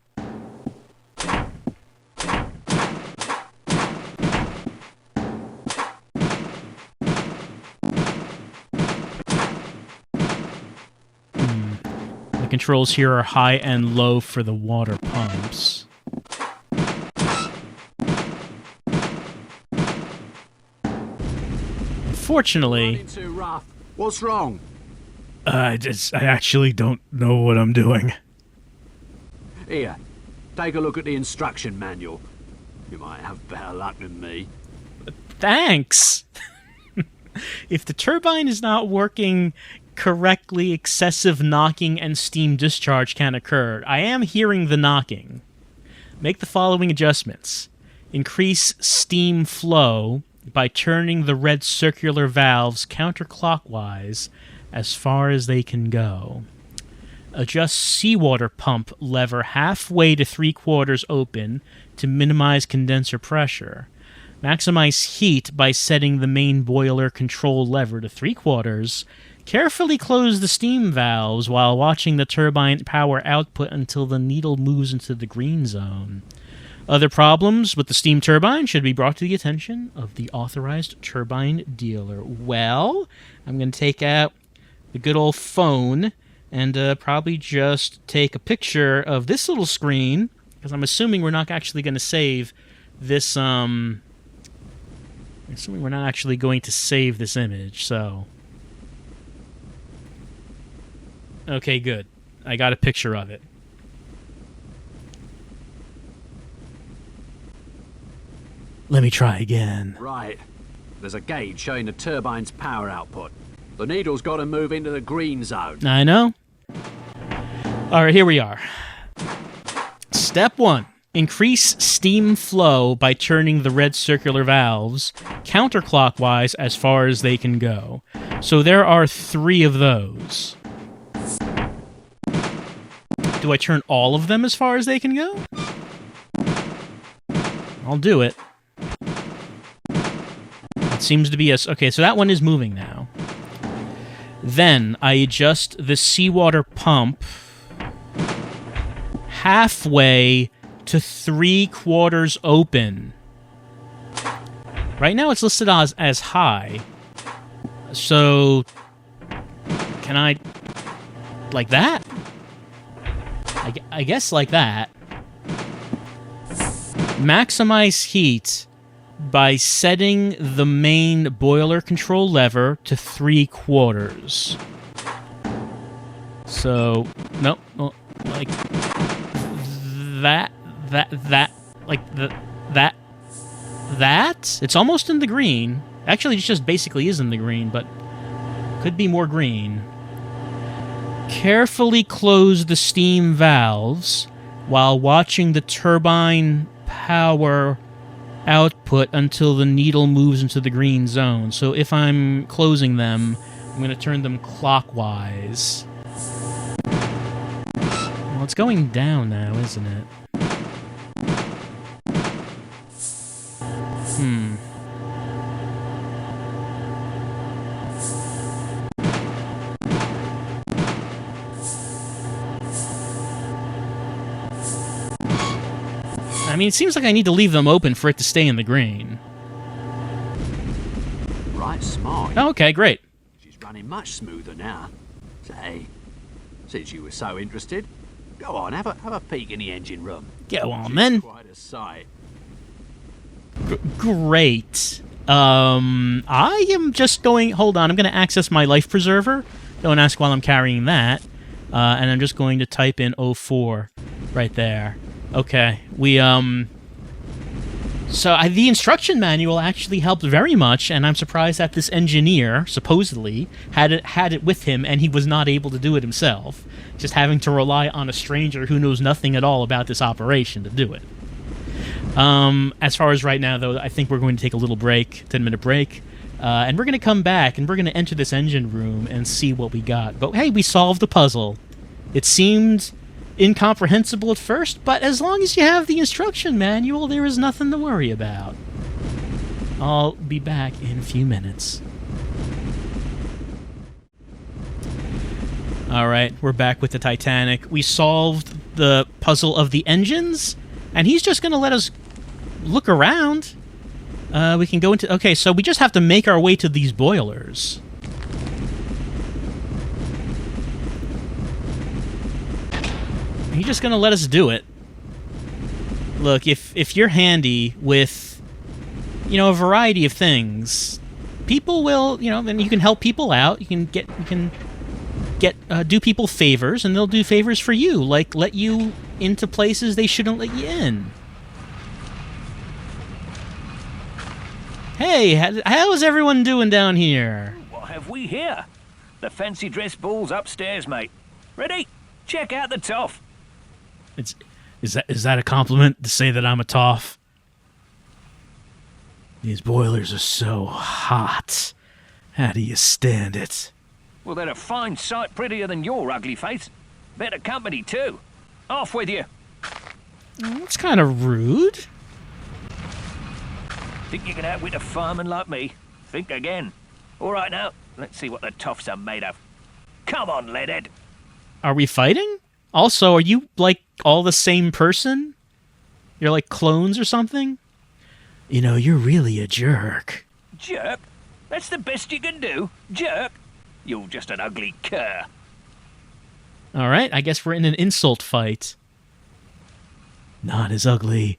The controls here are high and low for the water pumps. Unfortunately... What's wrong? I actually don't know what I'm doing. Here, take a look at the instruction manual. You might have better luck than me. Thanks! If the turbine is not working correctly, excessive knocking and steam discharge can occur. I am hearing the knocking. Make the following adjustments. Increase steam flow by turning the red circular valves counterclockwise as far as they can go. Adjust seawater pump lever halfway to 3/4 open to minimize condenser pressure. Maximize heat by setting the main boiler control lever to 3/4. Carefully close the steam valves while watching the turbine power output until the needle moves into the green zone. Other problems with the steam turbine should be brought to the attention of the authorized turbine dealer. Well, I'm going to take out the good old phone and probably just take a picture of this little screen, because I'm assuming we're not actually going to save this. I'm assuming we're not actually going to save this image. So, okay, good. I got a picture of it. Let me try again. Right. There's a gauge showing the turbine's power output. The needle's got to move into the green zone. I know. All right, here we are. Step 1. Increase steam flow by turning the red circular valves counterclockwise as far as they can go. So there are 3 of those. Do I turn all of them as far as they can go? I'll do it. It seems to be a... Okay, so that one is moving now. Then I adjust the seawater pump halfway to 3/4 open. Right now it's listed as high. So, can I... like that? I guess like that. Maximize heat by setting the main boiler control lever to 3/4. So, nope, like that. It's almost in the green. Actually, it just basically is in the green, but could be more green. Carefully close the steam valves while watching the turbine power output until the needle moves into the green zone. So if I'm closing them, I'm going to turn them clockwise. Well, it's going down now, isn't it? I mean, it seems like I need to leave them open for it to stay in the green. Right smart. Oh, okay, great. She's running much smoother now. Say, since you were so interested, go on, have a peek in the engine room. Go on, then. Quite a sight. Great. I am just going... Hold on, I'm going to access my life preserver. Don't ask while I'm carrying that. And I'm just going to type in 04 right there. Okay, the instruction manual actually helped very much, and I'm surprised that this engineer, supposedly, had it with him, and he was not able to do it himself, just having to rely on a stranger who knows nothing at all about this operation to do it. As far as right now, though, I think we're going to take a little break, 10-minute break, and we're going to come back, and we're going to enter this engine room and see what we got. But hey, we solved the puzzle. It seemed incomprehensible at first, but as long as you have the instruction manual, there is nothing to worry about. I'll be back in a few minutes. Alright, we're back with the Titanic. We solved the puzzle of the engines, and he's just going to let us look around. We can go into... Okay, so we just have to make our way to these boilers. He's just gonna let us do it. Look, if you're handy with, a variety of things, people will, and you can help people out. You can do people favors, and they'll do favors for you, like let you into places they shouldn't let you in. Hey, how's everyone doing down here? What have we here? The fancy dress ball's upstairs, mate. Ready? Check out the toff. Is that a compliment to say that I'm a toff? These boilers are so hot. How do you stand it? Well, they're a fine sight prettier than your ugly face. Better company, too. Off with you. That's kind of rude. Think you can outwit a fireman like me? Think again. All right, now, let's see what the toffs are made of. Come on, leadhead. Are we fighting? Also, are you, all the same person? You're like clones or something? You're really a jerk. Jerk? That's the best you can do? Jerk? You're just an ugly cur. All right, I guess we're in an insult fight. Not as ugly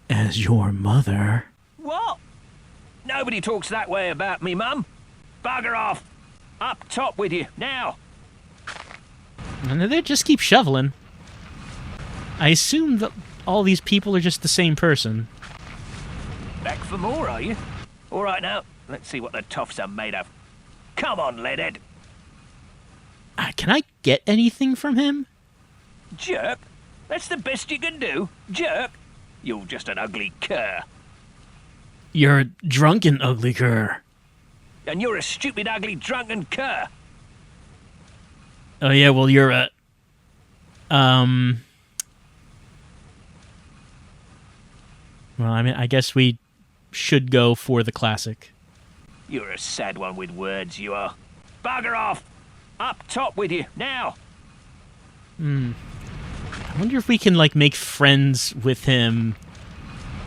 as your mother. What? Nobody talks that way about me, Mum. Bugger off. Up top with you, now. And they just keep shoveling. I assume that all these people are just the same person. Back for more, are you? All right, now, let's see what the toffs are made of. Come on, Leadhead. Can I get anything from him? Jerk. That's the best you can do. Jerk. You're just an ugly cur. You're a drunken ugly cur. And you're a stupid, ugly, drunken cur. Oh yeah, well you're a... Well, I mean, I guess we should go for the classic. You're a sad one with words, you are. Bugger off! Up top with you, now! I wonder if we can, like, make friends with him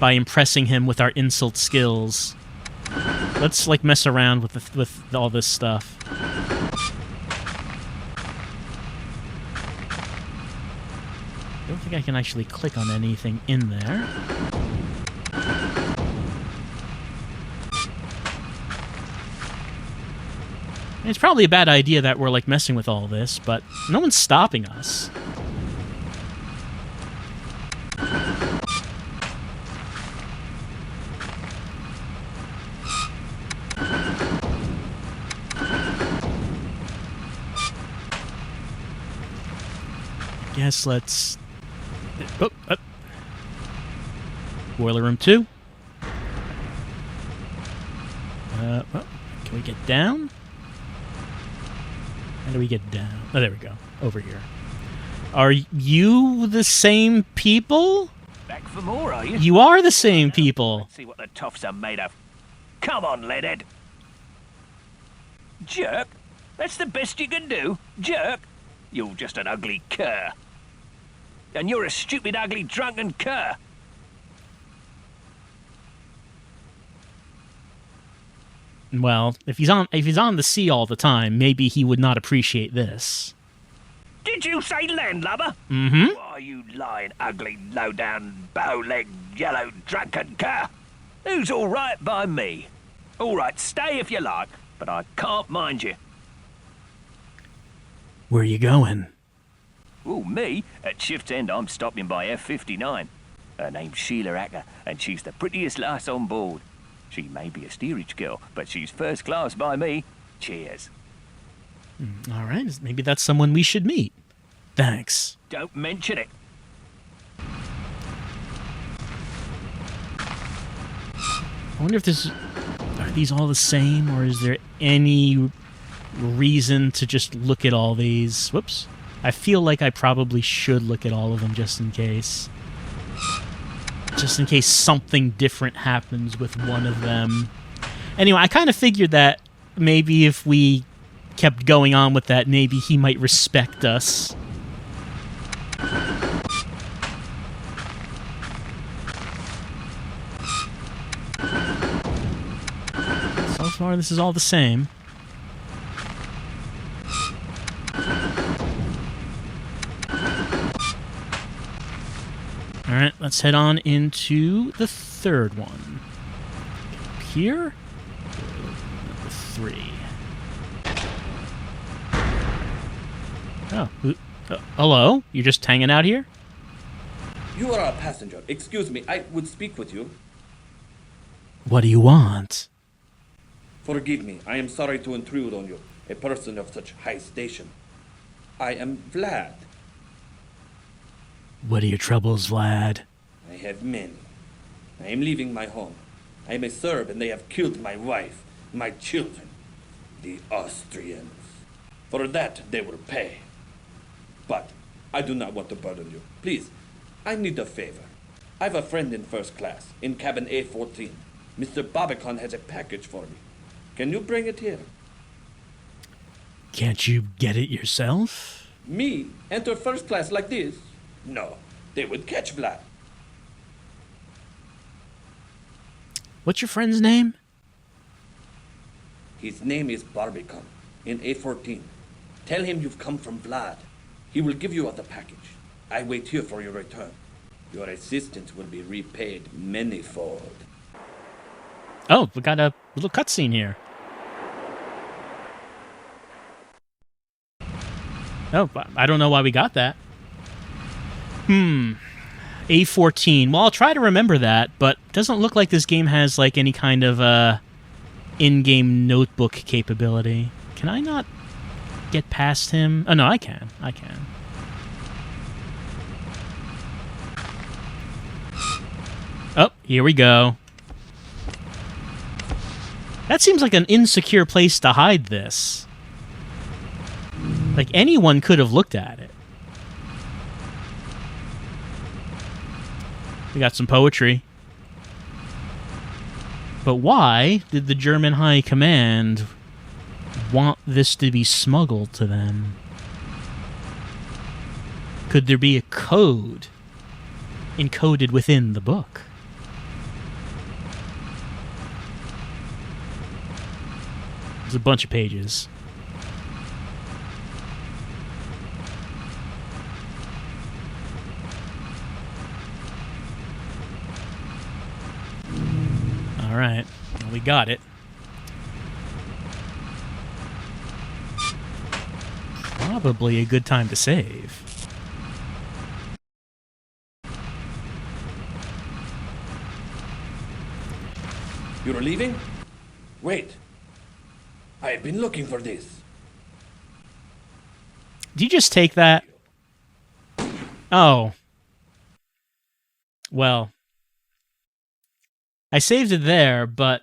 by impressing him with our insult skills. Let's, like, mess around with all this stuff. I don't think I can actually click on anything in there. It's probably a bad idea that we're, like, messing with all this, but no one's stopping us. I guess let's... Oh, Boiler room 2. Well, can we get down? How do we get down? Oh, there we go. Over here. Are you the same people? Back for more, are you? You are the same people. Let's see what the toffs are made of. Come on, Leadhead. Jerk. That's the best you can do. Jerk. You're just an ugly cur. And you're a stupid, ugly, drunken cur. Well, if he's on the sea all the time, maybe he would not appreciate this. Did you say landlubber? Mm-hmm. Why, you lying, ugly, low-down, bow-legged, yellow, drunken cur? Who's all right by me? All right, stay if you like, but I can't mind you. Where you going? Oh, me? At shift's end, I'm stopping by F-59. Her name's Sheila Acker, and she's the prettiest lass on board. She may be a steerage girl, but she's first class by me. Cheers. All right, maybe that's someone we should meet. Thanks. Don't mention it. I wonder if are these all the same, or is there any reason to just look at all these? Whoops. I feel like I probably should look at all of them just in case. Just in case something different happens with one of them. Anyway, I kind of figured that maybe if we kept going on with that, maybe he might respect us. So far, this is all the same. Alright, let's head on into the third one. Up here. Number 3. Oh, hello? You're just hanging out here? You are a passenger. Excuse me, I would speak with you. What do you want? Forgive me, I am sorry to intrude on you, a person of such high station. I am Vlad. What are your troubles, Vlad? I have many. I am leaving my home. I am a Serb and they have killed my wife, my children, the Austrians. For that they will pay. But I do not want to burden you. Please, I need a favor. I have a friend in first class, in cabin A14. Mr. Barbican has a package for me. Can you bring it here? Can't you get it yourself? Me enter first class like this? No, they would catch Vlad. What's your friend's name? His name is Barbican. in A14. Tell him you've come from Vlad. He will give you the package. I wait here for your return. Your assistance will be repaid manyfold. Oh, we got a little cutscene here. Oh, I don't know why we got that. A14. Well, I'll try to remember that, but it doesn't look like this game has like any kind of in-game notebook capability. Can I not get past him? Oh, no, I can. I can. Oh, here we go. That seems like an insecure place to hide this. Like, anyone could have looked at it. We got some poetry. But why did the German High Command want this to be smuggled to them? Could there be a code encoded within the book? There's a bunch of pages. All right, well, we got it. Probably a good time to save. You're leaving? Wait. I have been looking for this. Did you just take that? Oh. Well. I saved it there, but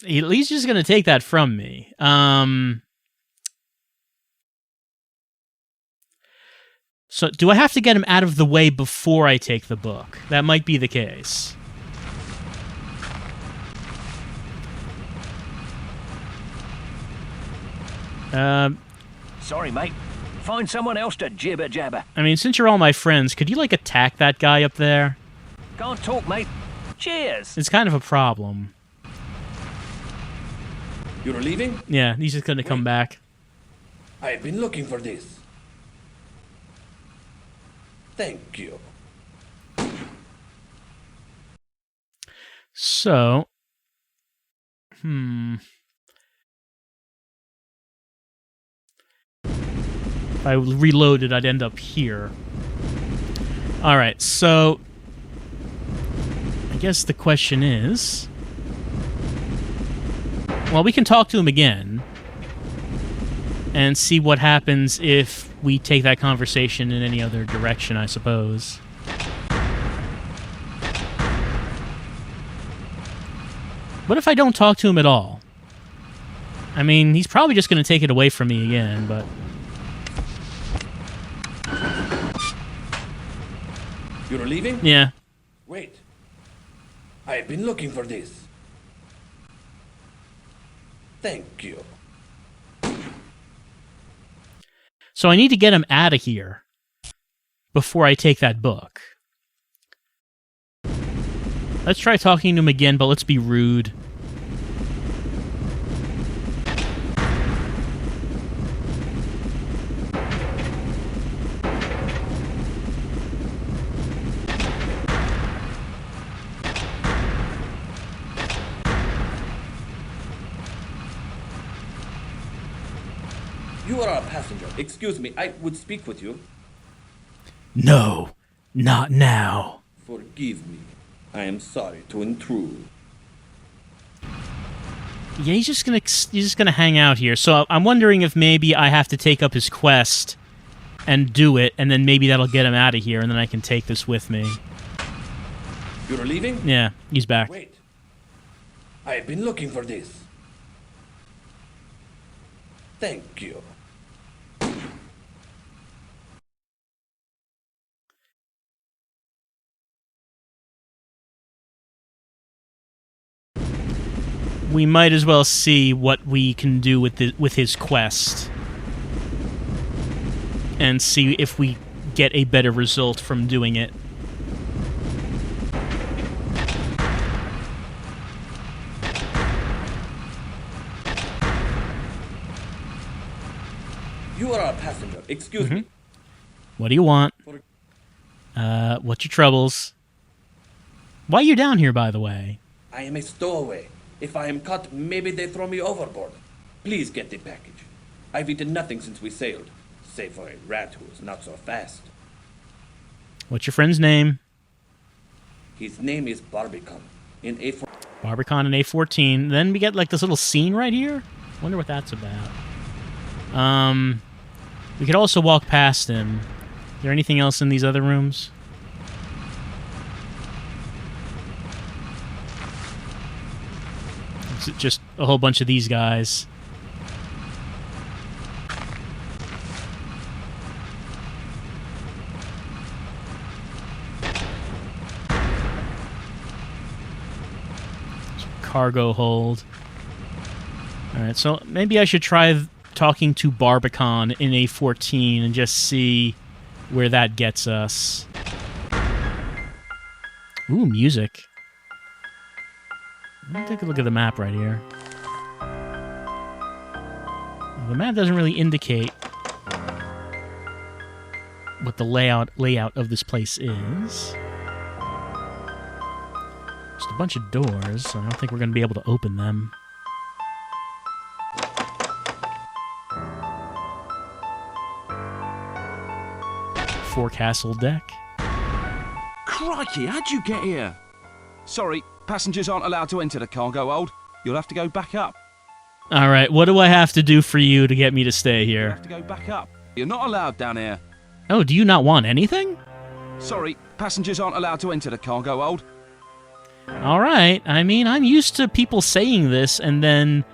at least he's going to take that from me. So, do I have to get him out of the way before I take the book? That might be the case. Sorry, mate. Find someone else to jibber jabber. I mean, since you're all my friends, could you, like, attack that guy up there? Can't talk, mate. Cheers. It's kind of a problem. You're leaving? Yeah, he's just going to come back. I have been looking for this. Thank you. So, if I reloaded, I'd end up here. Alright, so I guess the question is... Well, we can talk to him again and see what happens if we take that conversation in any other direction, I suppose. What if I don't talk to him at all? I mean, he's probably just going to take it away from me again, but... You're leaving? Yeah. Wait. I have been looking for this. Thank you. So I need to get him out of here before I take that book. Let's try talking to him again, but let's be rude. You are a passenger. Excuse me, I would speak with you. No, not now. Forgive me. I am sorry to intrude. Yeah, he's just gonna hang out here. So I'm wondering if maybe I have to take up his quest and do it, and then maybe that'll get him out of here, and then I can take this with me. You're leaving? Yeah, he's back. Wait. I have been looking for this. Thank you. We might as well see what we can do with his quest. And see if we get a better result from doing it. excuse me. What do you want? What's your troubles? Why are you down here, by the way? I am a stowaway. If I am caught, maybe they throw me overboard. Please get the package. I've eaten nothing since we sailed, save for a rat who is not so fast. What's your friend's name? His name is Barbican. In A14. Barbican and A14. Then we get like this little scene right here. Wonder what that's about. We could also walk past him. Is there anything else in these other rooms? It's just a whole bunch of these guys. Cargo hold. Alright, so maybe I should try talking to Barbican in A14 and just see where that gets us. Ooh, music. Let me take a look at the map right here. The map doesn't really indicate what the layout of this place is. Just a bunch of doors, so I don't think we're going to be able to open them. Forecastle deck. Crikey, how'd you get here? Sorry, passengers aren't allowed to enter the cargo hold. You'll have to go back up. Alright, what do I have to do for you to get me to stay here? You'll have to go back up. You're not allowed down here. Oh, do you not want anything? Sorry, passengers aren't allowed to enter the cargo hold. Alright, I mean, I'm used to people saying this and then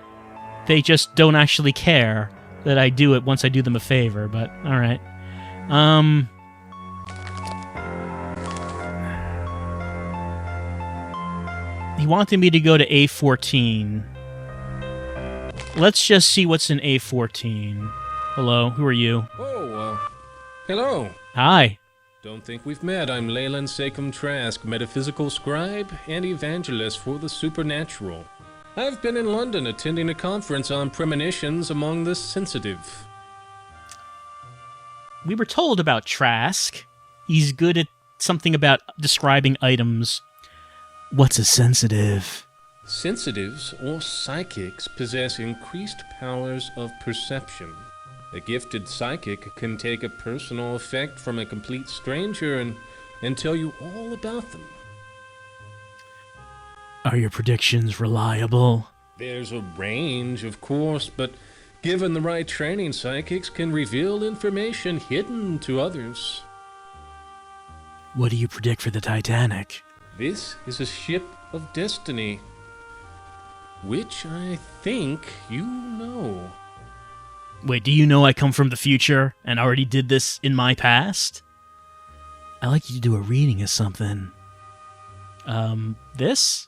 they just don't actually care that I do it once I do them a favor, but alright. He wanted me to go to A14. Let's just see what's in A14. Hello, who are you? Oh, hello. Hi. Don't think we've met. I'm Leyland Sekum Trask, metaphysical scribe and evangelist for the supernatural. I've been in London attending a conference on premonitions among the sensitive. We were told about Trask. He's good at something about describing items. What's a sensitive? Sensitives, or psychics, possess increased powers of perception. A gifted psychic can take a personal effect from a complete stranger and tell you all about them. Are your predictions reliable? There's a range, of course, but given the right training, psychics can reveal information hidden to others. What do you predict for the Titanic? This is a ship of destiny, which I think you know. Wait, do you know I come from the future and already did this in my past? I'd like you to do a reading of something. This?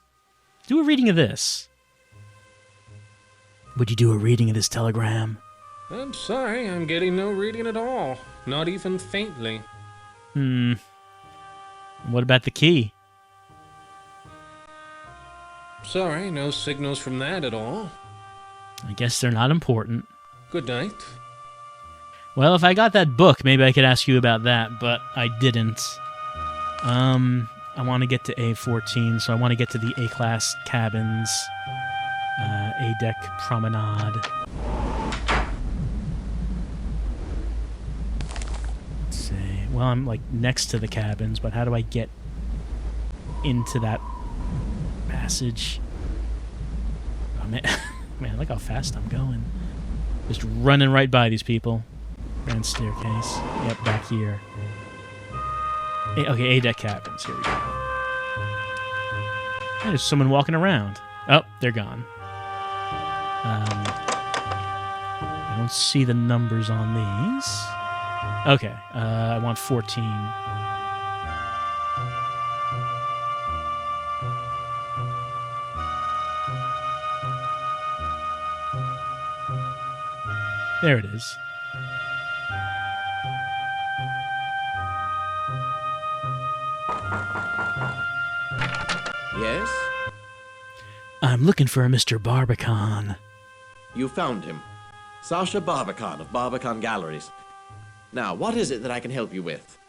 Do a reading of this. Would you do a reading of this telegram? I'm sorry, I'm getting no reading at all. Not even faintly. What about the key? Sorry, no signals from that at all. I guess they're not important. Good night. Well, if I got that book, maybe I could ask you about that, but I didn't. I want to get to A14, so I want to get to the A-class cabins. A-deck promenade. Let's see. Well, I'm like next to the cabins, but how do I get into that passage? Oh, man. Man, look how fast I'm going. Just running right by these people. Grand staircase. Yep, back here. Okay, A-deck cabins. Here we go. There's someone walking around. Oh, they're gone. I don't see the numbers on these. Okay, I want 14. There it is. Yes? I'm looking for a Mr. Barbican. You found him. Sasha Barbican of Barbican Galleries. Now, what is it that I can help you with?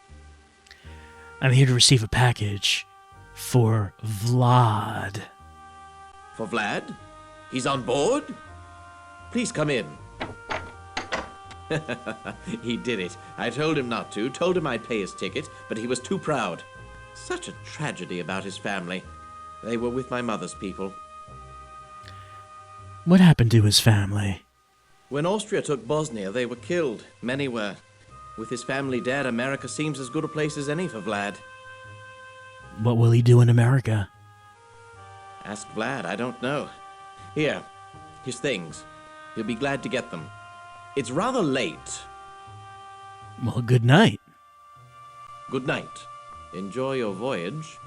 I'm here to receive a package for Vlad. For Vlad? He's on board? Please come in. He did it. I told him not to, told him I'd pay his ticket, but he was too proud. Such a tragedy about his family. They were with my mother's people. What happened to his family? When Austria took Bosnia, they were killed. Many were. With his family dead, America seems as good a place as any for Vlad. What will he do in America? Ask Vlad, I don't know. Here, his things. He'll be glad to get them. It's rather late. Well, good night. Good night. Enjoy your voyage.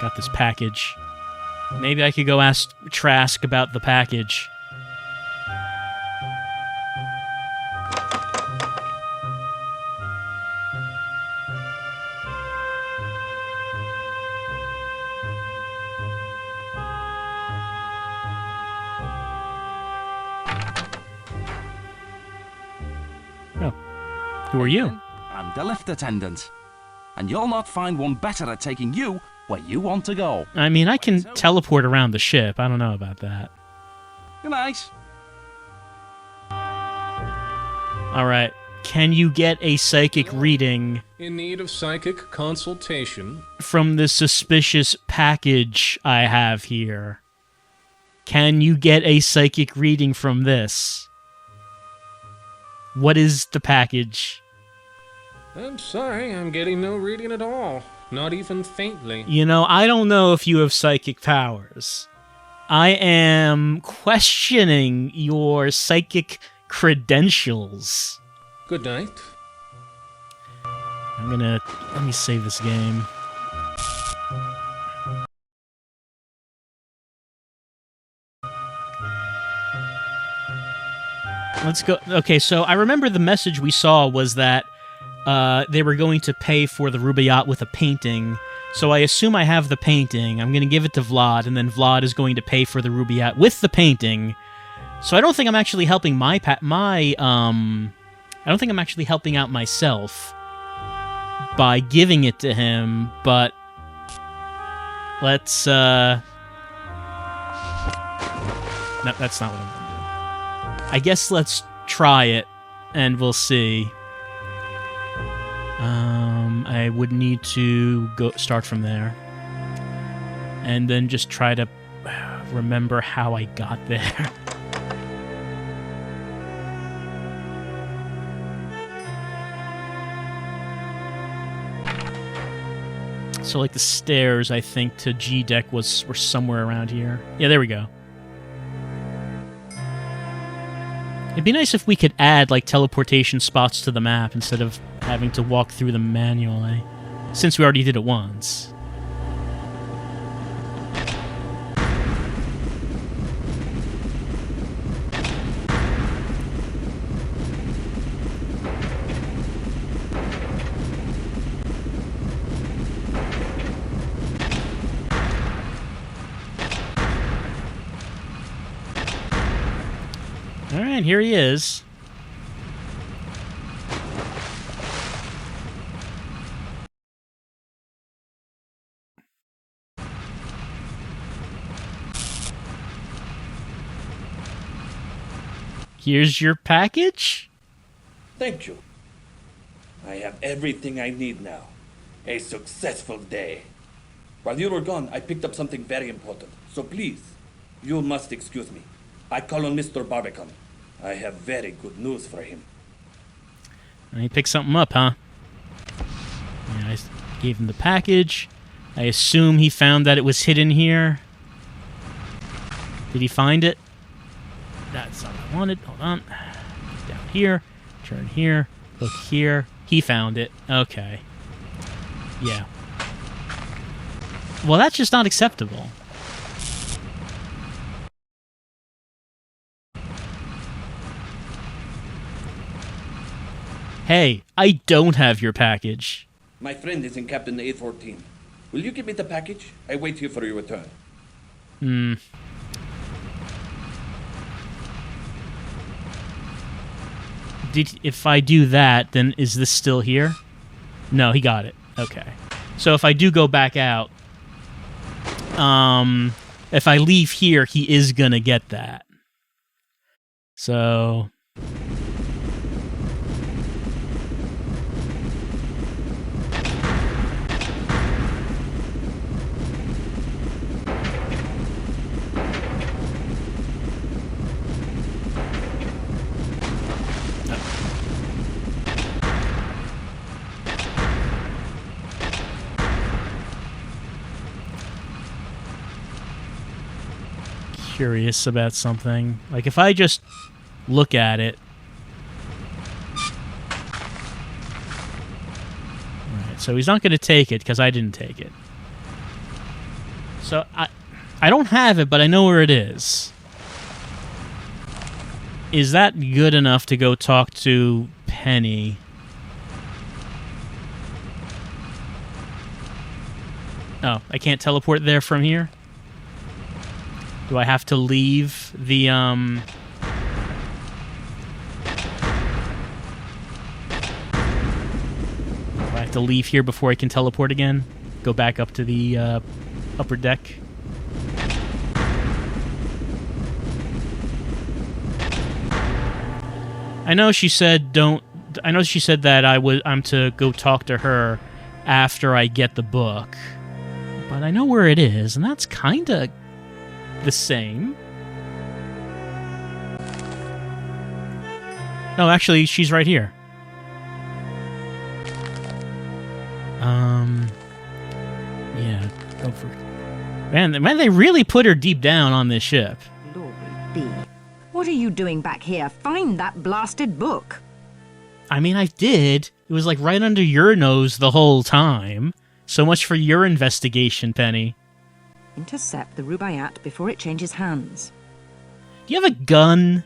Got this package. Maybe I could go ask Trask about the package. Who are you? I'm the lift attendant. And you'll not find one better at taking you where you want to go. I mean, I can teleport around the ship. I don't know about that. Good night. Alright. Can you get a psychic reading In need of psychic consultation. from the suspicious package I have here? Can you get a psychic reading from this? What is the package? I'm sorry, I'm getting no reading at all. Not even faintly. You know, I don't know if you have psychic powers. I am questioning your psychic credentials. Good night. Let me save this game. Let's go. Okay, so I remember the message we saw was that they were going to pay for the Rubaiyat with a painting. So I assume I have the painting. I'm going to give it to Vlad, and then Vlad is going to pay for the Rubaiyat with the painting. So I don't think I'm actually helping I don't think I'm actually helping out myself by giving it to him, but let's no, that's not what I'm going to do. I guess let's try it and we'll see. I would need to start from there and then just try to remember how I got there. So, like, the stairs, I think, to G deck were somewhere around here. Yeah, there we go. It'd be nice if we could add, like, teleportation spots to the map instead of having to walk through them manually, since we already did it once. Alright, here he is. Here's your package? Thank you. I have everything I need now. A successful day. While you were gone, I picked up something very important. So please, you must excuse me. I call on Mr. Barbican. I have very good news for him. And he picked something up, huh? Yeah, I gave him the package. I assume he found that it was hidden here. Did he find it? That's not what I wanted. Hold on. Down here. Turn here. Look here. He found it. Okay. Yeah. Well, that's just not acceptable. Hey, I don't have your package. My friend is in Captain A14. Will you give me the package? I wait here for your return. if I do that, then is this still here? No, he got it. Okay. So if I do go back out, if I leave here, he is gonna get that. So... Curious about something. Like, if I just look at it... Right, so he's not going to take it because I didn't take it. So, I don't have it, but I know where it is. Is that good enough to go talk to Penny? Oh, I can't teleport there from here? Do I have to leave the, Do I have to leave here before I can teleport again? Go back up to the, upper deck? I know she said I know she said that I'm to go talk to her after I get the book. But I know where it is, and that's kinda... the same. No, actually, she's right here. Yeah, go for it. Man, they really put her deep down on this ship. Glory be. What are you doing back here? Find that blasted book. I mean, I did. It was like right under your nose the whole time. So much for your investigation, Penny. Intercept the Rubaiyat before it changes hands. Do you have a gun?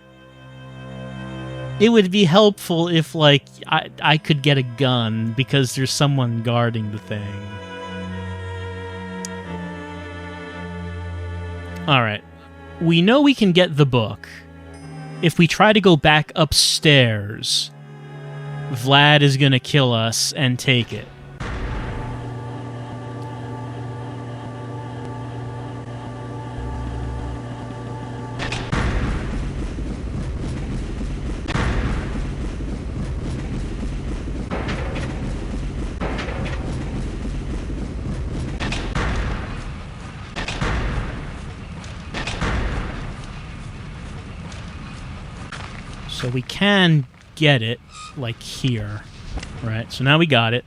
It would be helpful if, like, I could get a gun because there's someone guarding the thing. Alright. We know we can get the book. If we try to go back upstairs, Vlad is gonna kill us and take it. So we can get it, like, here. Right, so now we got it.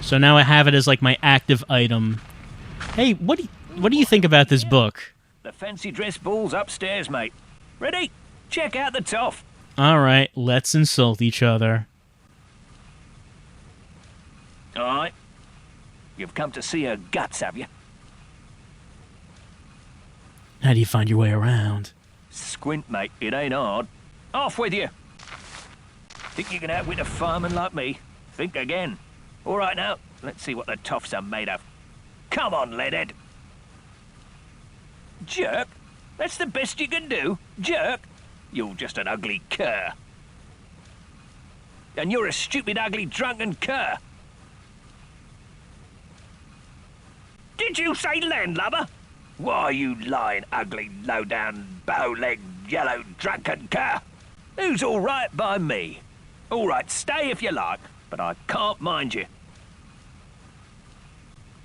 So now I have it as, like, my active item. Hey, what do you think about this book? The fancy dress ball's upstairs, mate. Ready? Check out the toff. Alright, let's insult each other. Alright. You've come to see her guts, have you? How do you find your way around? Squint, mate. It ain't hard. Off with you. Think you can outwit a fireman like me? Think again. All right now, let's see what the toffs are made of. Come on, leadhead. Jerk? That's the best you can do? Jerk? You're just an ugly cur. And you're a stupid, ugly, drunken cur. Did you say landlubber? Why, you lying, ugly, low-down, bow-legged, yellow, drunken cur? Who's all right by me? All right, stay if you like, but I can't mind you.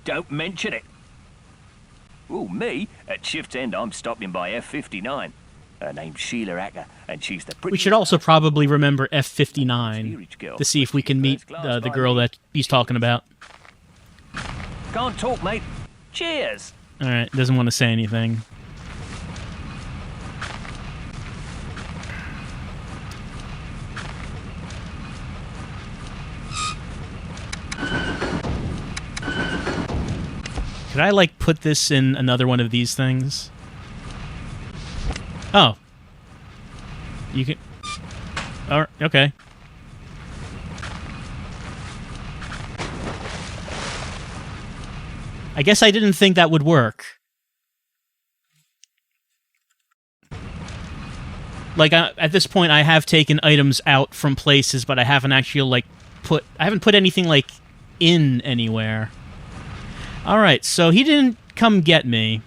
Don't mention it. Oh, me? At shift's end, I'm stopping by F59. Her name's Sheila Acker, and she's the pretty... We should also probably remember F59 to see if we can meet the girl that he's talking about. Can't talk, mate. Cheers. Alright, doesn't want to say anything. Could I, like, put this in another one of these things? Oh. You can... Oh, okay. I guess I didn't think that would work. Like, at this point, I have taken items out from places, but I haven't actually, like, I haven't put anything, like, in anywhere. Alright, so he didn't come get me.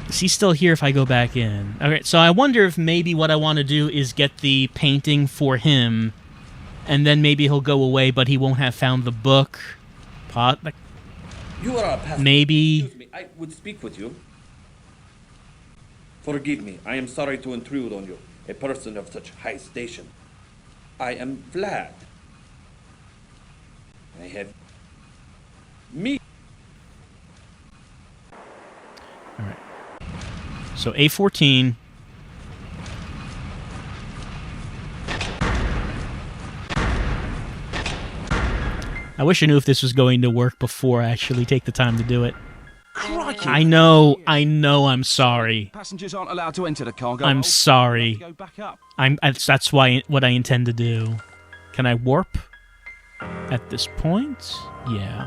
Is he still here if I go back in? Okay, so I wonder if maybe what I want to do is get the painting for him, and then maybe he'll go away, but he won't have found the book. You are a pastor. Maybe. Excuse me, I would speak with you. Forgive me, I am sorry to intrude on you, a person of such high station. I am Vlad. I have me. Alright. So A14. I wish I knew if this was going to work before I actually take the time to do it. Crikey. I know, I'm sorry. Passengers aren't allowed to enter the cargo. I'm sorry. Go back up. That's what I intend to do. Can I warp at this point? Yeah.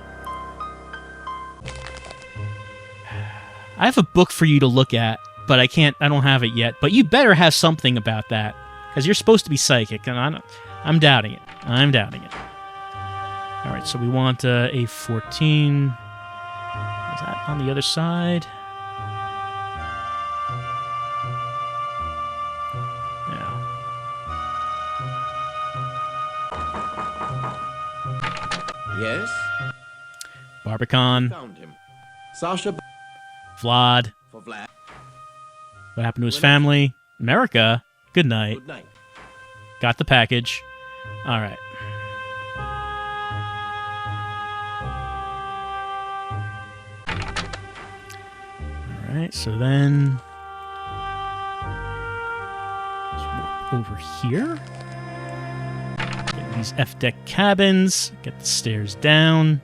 I have a book for you to look at, but I don't have it yet. But you better have something about that, because you're supposed to be psychic, and I'm doubting it. I'm doubting it. All right, so we want A14. Is that on the other side? Yeah. Yes? Barbican. Found him. Sasha. Vlad. For Vlad. What happened to his family? America. Good night. Good night. Got the package. All right. Alright, so then let's walk over here. Get these F-deck cabins. Get the stairs down.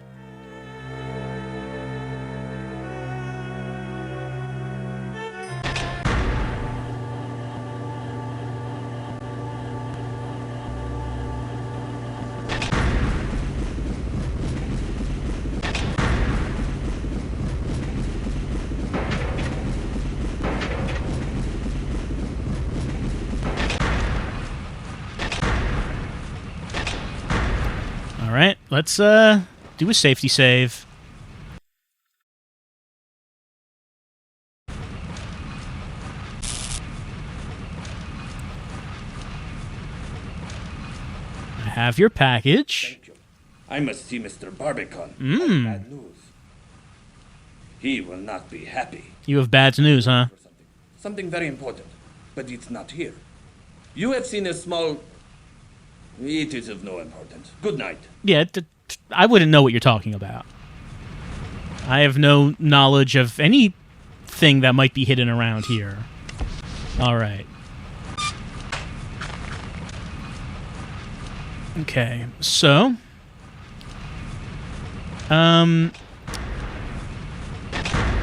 Alright, let's do a safety save. I have your package. Thank you. I must see Mr. Barbican. Bad news. He will not be happy. You have bad news, huh? Something very important, but it's not here. You have seen a small... It is of no importance. Good night. Yeah, I wouldn't know what you're talking about. I have no knowledge of anything that might be hidden around here. Alright. Okay, so...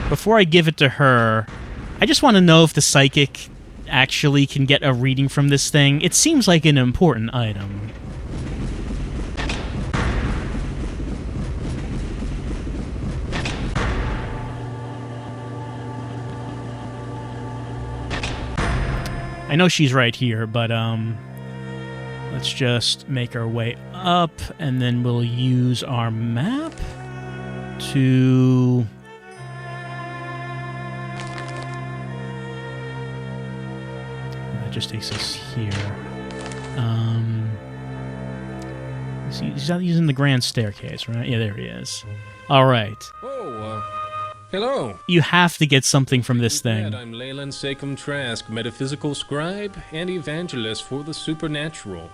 Before I give it to her, I just want to know if the psychic actually can get a reading from this thing. It seems like an important item. I know she's right here, but let's just make our way up, and then we'll use our map to... That just takes us here. He's not using the grand staircase, right? Yeah, there he is. All right. Oh, hello. You have to get something from this thing. I'm Leyland Sachem Trask, metaphysical scribe and evangelist for the supernatural.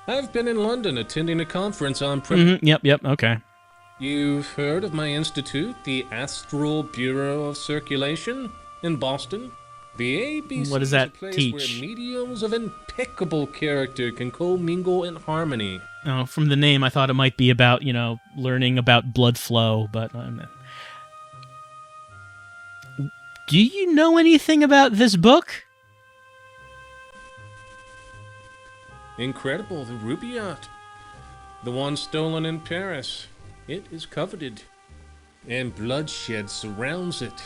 I've been in London attending a conference on... Yep, okay. You've heard of my institute, the Astral Bureau of Circulation, in Boston? The ABC What does that is a place teach? where mediums of impeccable character can commingle in harmony. Oh, from the name, I thought it might be about, learning about blood flow, but... Do you know anything about this book? Incredible, the Rubaiyat. The one stolen in Paris. It is coveted, and bloodshed surrounds it.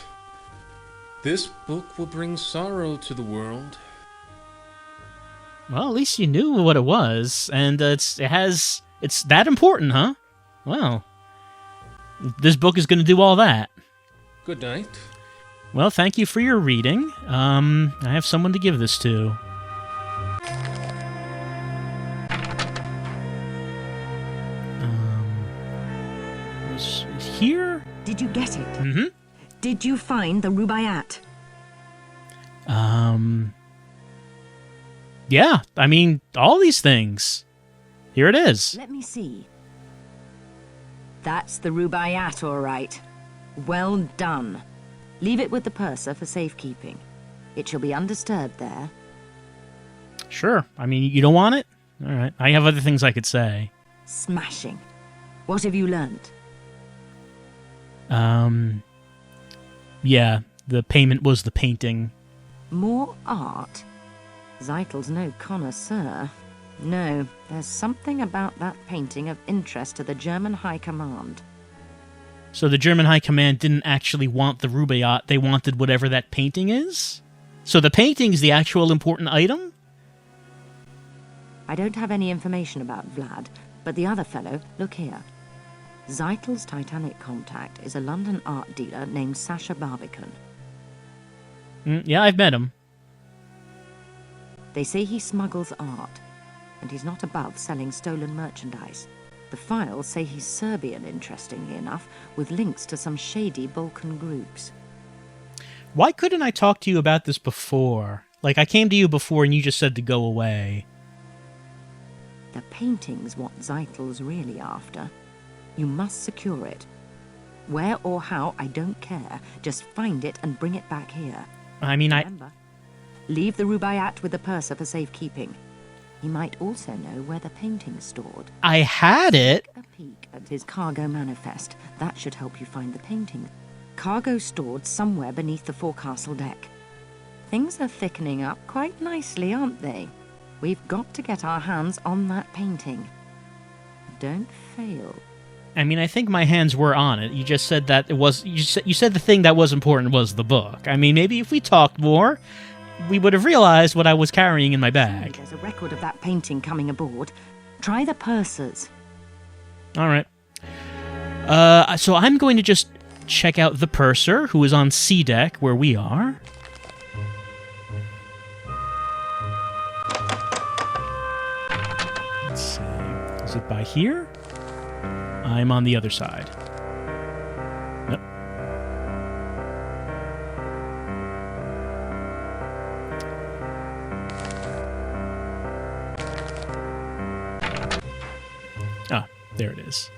This book will bring sorrow to the world. Well, at least you knew what it was, and it's that important, huh? Well, this book is going to do all that. Good night. Well, thank you for your reading. I have someone to give this to. Was it here? Did you get it? Mm-hmm. Did you find the Rubaiyat? Yeah, I mean, all these things. Here it is. Let me see. That's the Rubaiyat, all right. Well done. Leave it with the purser for safekeeping. It shall be undisturbed there. Sure. I mean, you don't want it? All right. I have other things I could say. Smashing. What have you learnt? Yeah, the payment was the painting. More art? Zeitel's no connoisseur. No, there's something about that painting of interest to the German High Command. So the German High Command didn't actually want the Rubaiyat, they wanted whatever that painting is? So the painting's the actual important item? I don't have any information about Vlad, but the other fellow, look here. Zeitel's Titanic contact is a London art dealer named Sasha Barbican. Yeah, I've met him. They say he smuggles art, and he's not above selling stolen merchandise. The files say he's Serbian, interestingly enough, with links to some shady Balkan groups. Why couldn't I talk to you about this before? Like, I came to you before and you just said to go away. The painting's what Zeitel's really after. You must secure it. Where or how, I don't care. Just find it and bring it back here. I mean, Remember, leave the Rubaiyat with the purser for safekeeping. He might also know where the painting's stored. I had it. Take a peek at his cargo manifest. That should help you find the painting. Cargo stored somewhere beneath the forecastle deck. Things are thickening up quite nicely, aren't they? We've got to get our hands on that painting. Don't fail. I mean, I think my hands were on it. You just said that it was... You said the thing that was important was the book. I mean, maybe if we talked more, we would have realized what I was carrying in my bag. There's a record of that painting coming aboard. Try the pursers. All right. So I'm going to just check out the purser, who is on C deck, where we are. Let's see. Is it by here? I'm on the other side. Nope. Ah, there it is.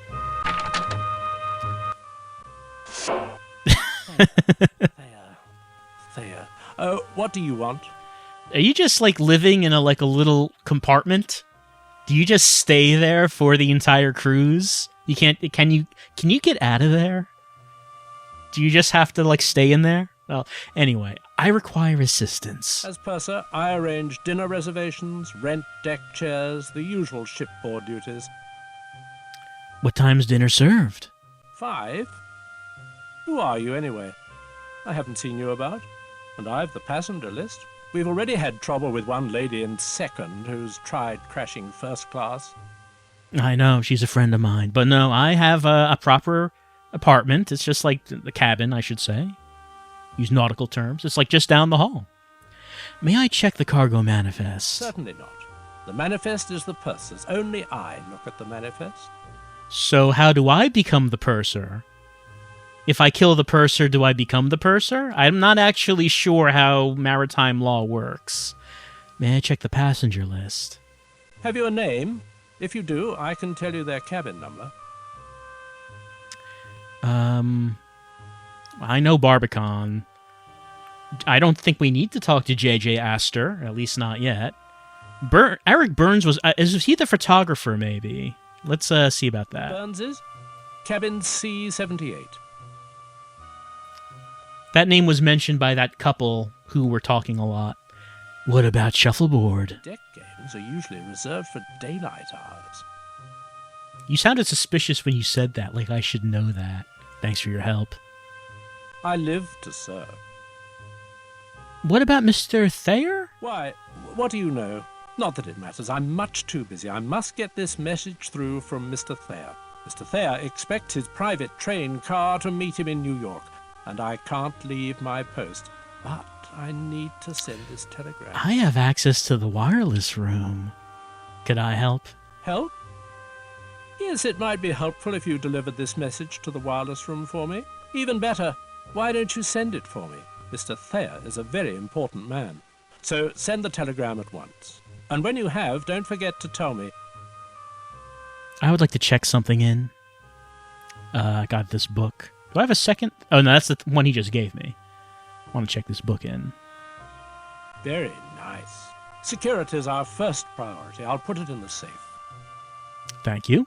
Thea. What do you want? Are you just like living in a little compartment? Do you just stay there for the entire cruise? You can't. Can you get out of there? Do you just have to stay in there? Well, anyway, I require assistance. As purser, I arrange dinner reservations, rent deck chairs, the usual shipboard duties. What time's dinner served? 5? Who are you, anyway? I haven't seen you about. And I've the passenger list. We've already had trouble with one lady in second who's tried crashing first class. I know, she's a friend of mine. But no, I have a proper apartment. It's just like the cabin, I should say. Use nautical terms. It's just down the hall. May I check the cargo manifest? Certainly not. The manifest is the purser's. Only I look at the manifest. So how do I become the purser? If I kill the purser, do I become the purser? I'm not actually sure how maritime law works. May I check the passenger list? Have you a name? If you do, I can tell you their cabin number. I know Barbican. I don't think we need to talk to J.J. Astor, at least not yet. Eric Burns was he the photographer, maybe? Let's see about that. Burns is? Cabin C78. That name was mentioned by that couple who were talking a lot. What about shuffleboard? Deck games are usually reserved for daylight hours. You sounded suspicious when you said that, like I should know that. Thanks for your help. I live to serve. what about Mr. Thayer? Why, what do you know? Not that it matters. I'm much too busy. I must get this message through from Mr. Thayer. Mr. Thayer expects his private train car to meet him in New York, and I can't leave my post. But I need to send this telegram. I have access to the wireless room. Could I help? Help? Yes, it might be helpful if you delivered this message to the wireless room for me. Even better, why don't you send it for me? Mr. Thayer is a very important man. So send the telegram at once. And when you have, don't forget to tell me. I would like to check something in. I got this book. Do I have a second? Oh, no, that's the one he just gave me. I want to check this book in. Very nice. Security is our first priority. I'll put it in the safe. Thank you.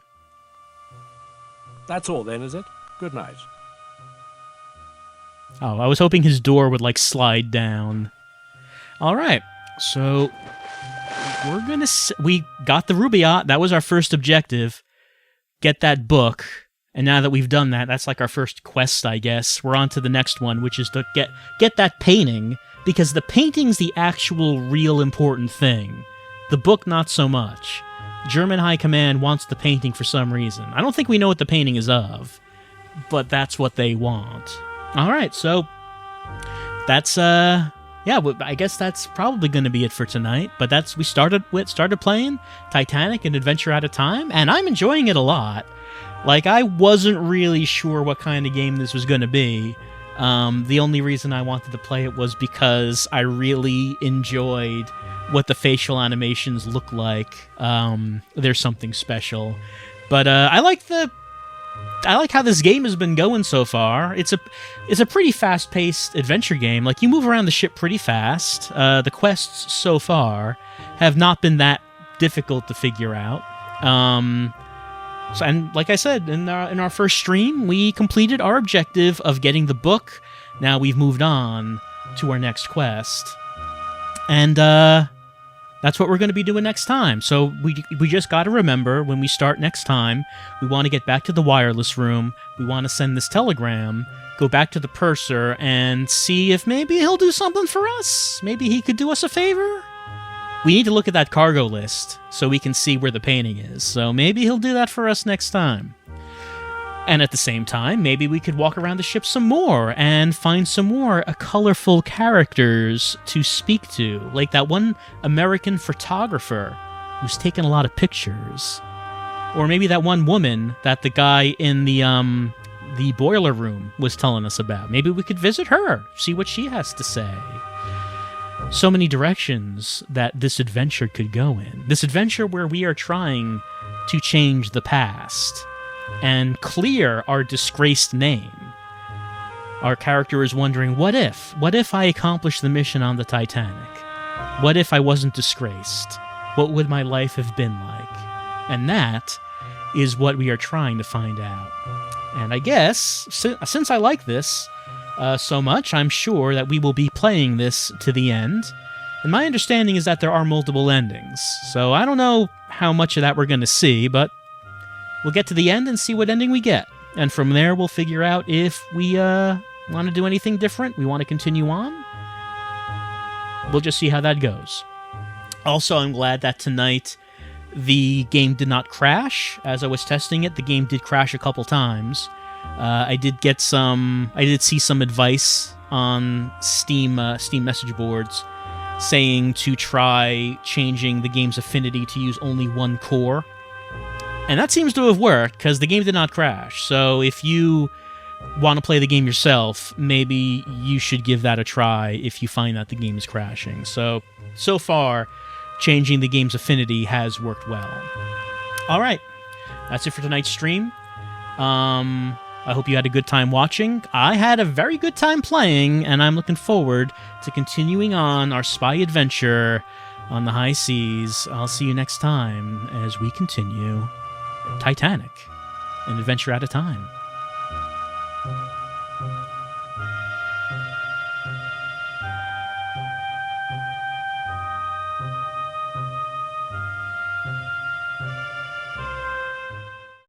That's all then, is it? Good night. Oh, I was hoping his door would, like, slide down. All right. So, we're going to... We got the Rubaiyat. That was our first objective. Get that book. And now that we've done that, that's like our first quest, I guess. We're on to the next one, which is to get that painting, because the painting's the actual real important thing. The book, not so much. German High Command wants the painting for some reason. I don't think we know what the painting is of, but that's what they want. All right, so that's yeah, I guess that's probably going to be it for tonight. But we started playing Titanic, an adventure at a time, and I'm enjoying it a lot. Like, I wasn't really sure what kind of game this was going to be. The only reason I wanted to play it was because I really enjoyed what the facial animations look like. There's something special. But I like how this game has been going so far. It's a pretty fast-paced adventure game. Like, you move around the ship pretty fast. The quests so far have not been that difficult to figure out. And like I said, in our first stream, we completed our objective of getting the book. Now we've moved on to our next quest. And that's what we're going to be doing next time. So we just got to remember, when we start next time, we want to get back to the wireless room. We want to send this telegram, go back to the purser, and see if maybe he'll do something for us. Maybe he could do us a favor. We need to look at that cargo list so we can see where the painting is. So maybe he'll do that for us next time. And at the same time, maybe we could walk around the ship some more and find some more colorful characters to speak to. Like that one American photographer who's taken a lot of pictures. Or maybe that one woman that the guy in the boiler room was telling us about. Maybe we could visit her, see what she has to say. So many directions that this adventure could go in. This adventure where we are trying to change the past and clear our disgraced name. Our character is wondering, what if? What if I accomplished the mission on the Titanic? What if I wasn't disgraced? What would my life have been like? And that is what we are trying to find out. And I guess, since I like this so much, I'm sure that we will be playing this to the end. And my understanding is that there are multiple endings. So I don't know how much of that we're going to see, but we'll get to the end and see what ending we get. And from there, we'll figure out if we want to do anything different, we want to continue on. We'll just see how that goes. Also, I'm glad that tonight the game did not crash. As I was testing it, the game did crash a couple times. I did see some advice on Steam message boards saying to try changing the game's affinity to use only one core. And that seems to have worked, because the game did not crash. So if you want to play the game yourself, maybe you should give that a try if you find that the game is crashing. So far, changing the game's affinity has worked well. All right, that's it for tonight's stream. I hope you had a good time watching. I had a very good time playing, and I'm looking forward to continuing on our spy adventure on the high seas. I'll see you next time as we continue Titanic, an adventure at a time.